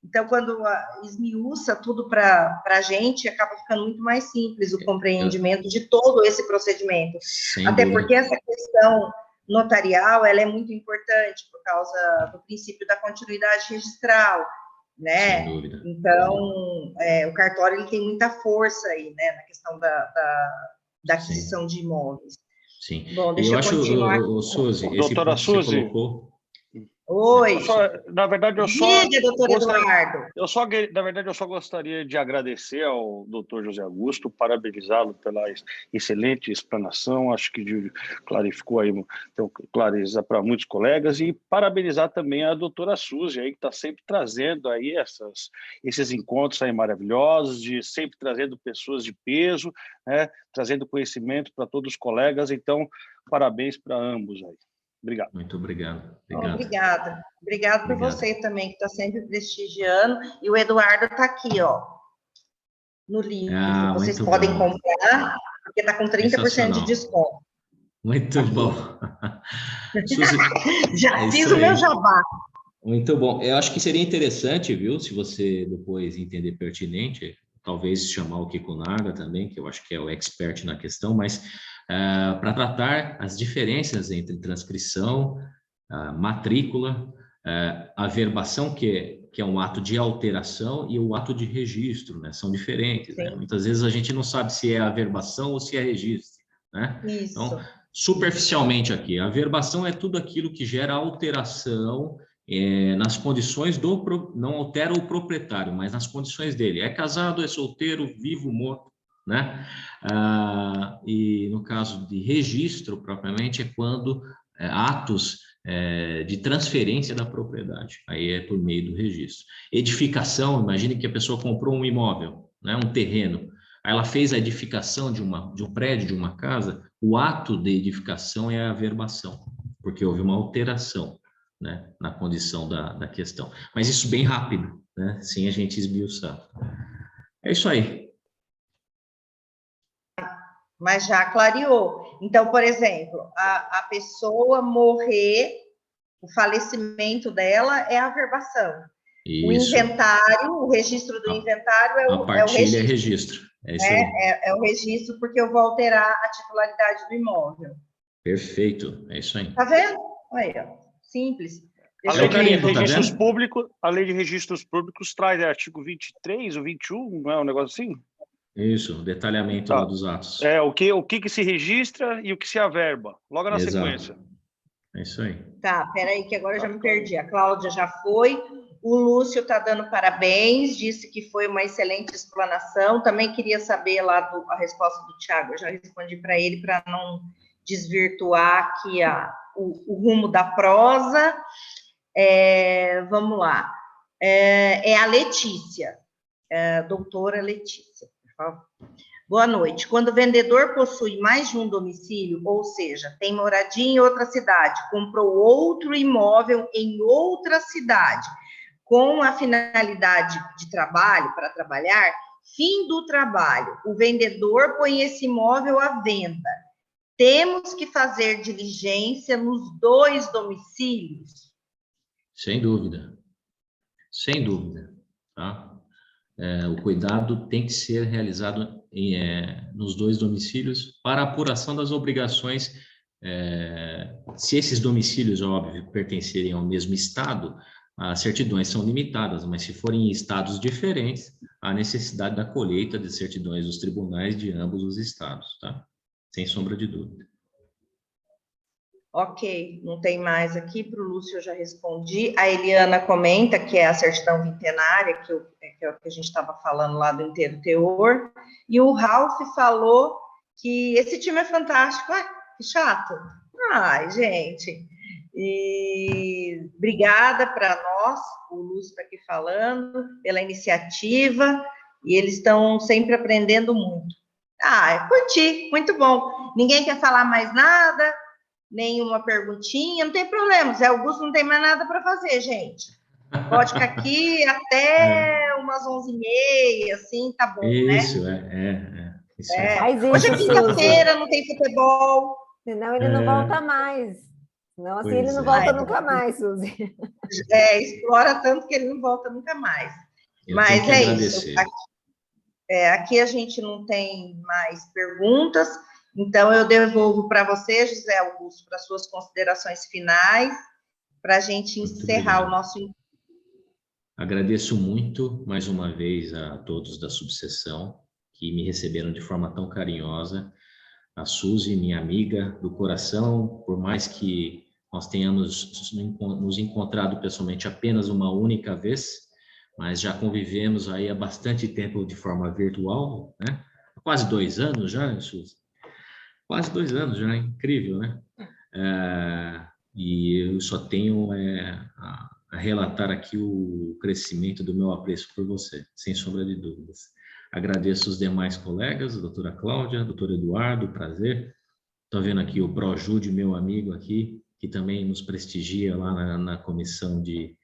Então, quando esmiuça tudo para a gente, acaba ficando muito mais simples o compreendimento de todo esse procedimento. Até porque essa questão notarial, ela é muito importante por causa do princípio da continuidade registral, né? Sem dúvida. Então, o cartório ele tem muita força aí, né, na questão da aquisição de imóveis. Sim. Bom, deixa eu continuar. Suzy, doutora Suzy, você colocou... Oi. Na verdade, Diga, doutor Eduardo. Na verdade, eu só gostaria de agradecer ao doutor José Augusto, parabenizá-lo pela excelente explanação, acho que clarificou aí, então, clareza para muitos colegas, e parabenizar também a doutora Suzy, aí, que está sempre trazendo aí esses encontros aí maravilhosos, sempre trazendo pessoas de peso, né, trazendo conhecimento para todos os colegas, então, parabéns para ambos aí. Obrigado. Muito obrigado. Obrigado por você também, que está sempre prestigiando. E o Eduardo está aqui, ó, no livro. Vocês podem comprar, porque está com 30% de desconto. Muito bom. Suzy, já fiz o meu jabá. Muito bom. Eu acho que seria interessante, viu, se você depois entender pertinente, talvez chamar o Kiko Naga também, que eu acho que é o expert na questão, mas para tratar as diferenças entre transcrição, matrícula, averbação, que é um ato de alteração, e o ato de registro, né? São diferentes, né? Muitas vezes a gente não sabe se é averbação ou se é registro, né? Isso. Então, superficialmente aqui, a averbação é tudo aquilo que gera alteração nas condições não altera o proprietário, mas nas condições dele. É casado, é solteiro, vivo, morto, né? E no caso de registro, propriamente, é quando atos de transferência da propriedade. Aí é por meio do registro. Edificação, imagine que a pessoa comprou um imóvel, né? Um terreno. Aí ela fez a edificação de um prédio, de uma casa, o ato de edificação é a averbação, porque houve uma alteração, né, na condição da questão. Mas isso bem rápido, né, sem a gente esmiuçar. É isso aí. Mas já clareou. Então, por exemplo, a pessoa morrer, o falecimento dela é a averbação. Isso. O inventário, o registro do inventário é o registro. A partilha é registro. É isso aí. É o registro, porque eu vou alterar a titularidade do imóvel. Perfeito, é isso aí. Tá vendo? Olha, simples. A lei de registros públicos traz artigo 23 ou 21, não é um negócio assim? Isso, detalhamento lá dos atos. O que se registra e o que se averba, logo na sequência. É isso aí. Tá, peraí que agora eu já me perdi. A Cláudia já foi, o Lúcio está dando parabéns, disse que foi uma excelente explanação. Também queria saber lá a resposta do Thiago, eu já respondi para ele para não desvirtuar aqui o rumo da prosa. Vamos lá. É a Letícia, doutora Letícia, por favor. Boa noite. Quando o vendedor possui mais de um domicílio, ou seja, tem moradia em outra cidade, comprou outro imóvel em outra cidade, com a finalidade de trabalho, para trabalhar, fim do trabalho, o vendedor põe esse imóvel à venda. Temos que fazer diligência nos 2 domicílios? Sem dúvida. Sem dúvida, tá? O cuidado tem que ser realizado nos 2 domicílios para apuração das obrigações. Se esses domicílios, óbvio, pertencerem ao mesmo estado, as certidões são limitadas, mas se forem em estados diferentes, há necessidade da colheita de certidões dos tribunais de ambos os estados, tá? Sem sombra de dúvida. Ok, não tem mais aqui, para o Lúcio eu já respondi. A Eliana comenta que é a certidão vintenária, que é o que a gente estava falando lá do inteiro teor. E o Ralph falou que esse time é fantástico. Ai, que chato. Ai, gente. E obrigada para nós, o Lúcio está aqui falando, pela iniciativa, e eles estão sempre aprendendo muito. Curti, muito bom. Ninguém quer falar mais nada? Nenhuma perguntinha, não tem problema. Zé Augusto não tem mais nada para fazer, gente. Pode ficar aqui até umas 11h30, assim, tá bom, isso, né? Isso é. Faz isso, Hoje é quinta-feira, não tem futebol. Senão ele não volta mais. Senão assim ele não volta nunca mais, Suzy. Explora tanto que ele não volta nunca mais. Mas isso. Aqui a gente não tem mais perguntas. Então, eu devolvo para você, José Augusto, para suas considerações finais, para a gente encerrar o nosso encontro. Agradeço muito, mais uma vez, a todos da subseção, que me receberam de forma tão carinhosa. A Suzy, minha amiga do coração, por mais que nós tenhamos nos encontrado pessoalmente apenas uma única vez, mas já convivemos aí há bastante tempo de forma virtual, né? Há quase 2 anos já, Suzy? Quase 2 anos já, incrível, né? E eu só tenho a relatar aqui o crescimento do meu apreço por você, sem sombra de dúvidas. Agradeço os demais colegas, a doutora Cláudia, doutor Eduardo, prazer. Estou vendo aqui o Projude, meu amigo aqui, que também nos prestigia lá na comissão de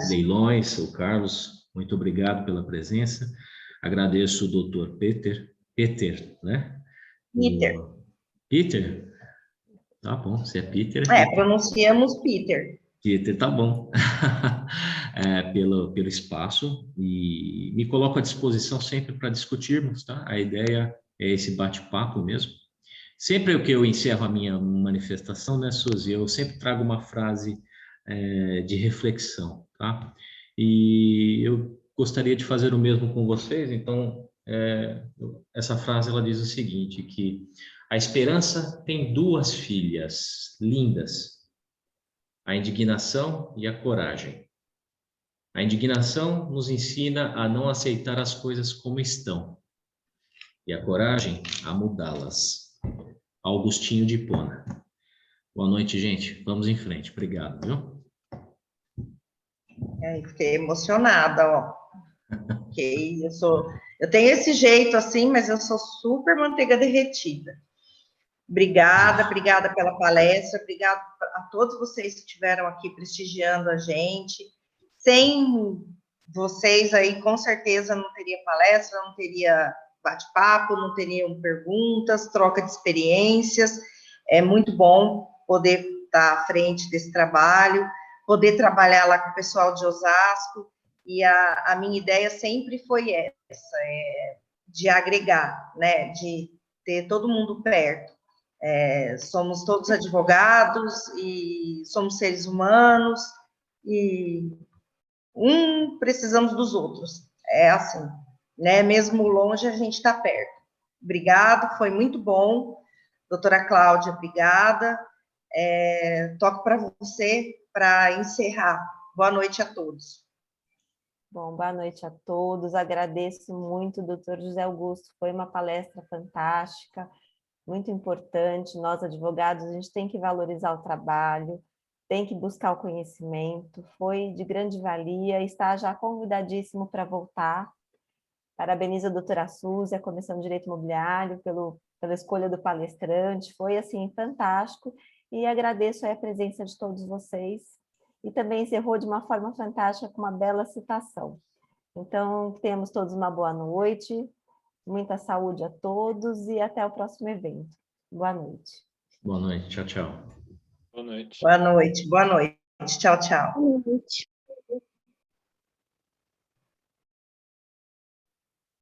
leilões, o Carlos, muito obrigado pela presença. Agradeço o doutor Peter, né? Peter? Tá bom, se é Peter... pronunciamos Peter. Peter, tá bom. Pelo espaço, e me coloco à disposição sempre para discutirmos, tá? A ideia é esse bate-papo mesmo. Sempre que eu encerro a minha manifestação, né, Suzy, eu sempre trago uma frase de reflexão, tá? E eu gostaria de fazer o mesmo com vocês, então, essa frase, ela diz o seguinte, que a esperança tem 2 filhas lindas, a indignação e a coragem. A indignação nos ensina a não aceitar as coisas como estão, e a coragem a mudá-las. Augustinho de Hipona. Boa noite, gente. Vamos em frente. Obrigado, viu? Fiquei emocionada, ó. Eu tenho esse jeito assim, mas eu sou super manteiga derretida. Obrigada pela palestra, obrigada a todos vocês que estiveram aqui prestigiando a gente. Sem vocês aí, com certeza, não teria palestra, não teria bate-papo, não teriam perguntas, troca de experiências. É muito bom poder estar à frente desse trabalho, poder trabalhar lá com o pessoal de Osasco, e a minha ideia sempre foi essa, de agregar, né, de ter todo mundo perto. Somos todos advogados e somos seres humanos, e precisamos dos outros. É assim, né? Mesmo longe, a gente está perto. Obrigado, foi muito bom. Doutora Cláudia, obrigada. Toco para você para encerrar. Boa noite a todos. Bom, boa noite a todos. Agradeço muito, doutor José Augusto. Foi uma palestra fantástica. muito importante. Nós, advogados, a gente tem que valorizar o trabalho, tem que buscar o conhecimento. Foi de grande valia, está já convidadíssimo para voltar. Parabenizo a doutora Suzy, a Comissão de Direito Imobiliário, pela escolha do palestrante. Foi, assim, fantástico. E agradeço aí a presença de todos vocês. E também encerrou de uma forma fantástica com uma bela citação. Então, tenhamos todos uma boa noite, muita saúde a todos e até o próximo evento. Boa noite. Boa noite. Tchau, tchau. Boa noite. Boa noite. Boa noite. Tchau, tchau. Boa noite.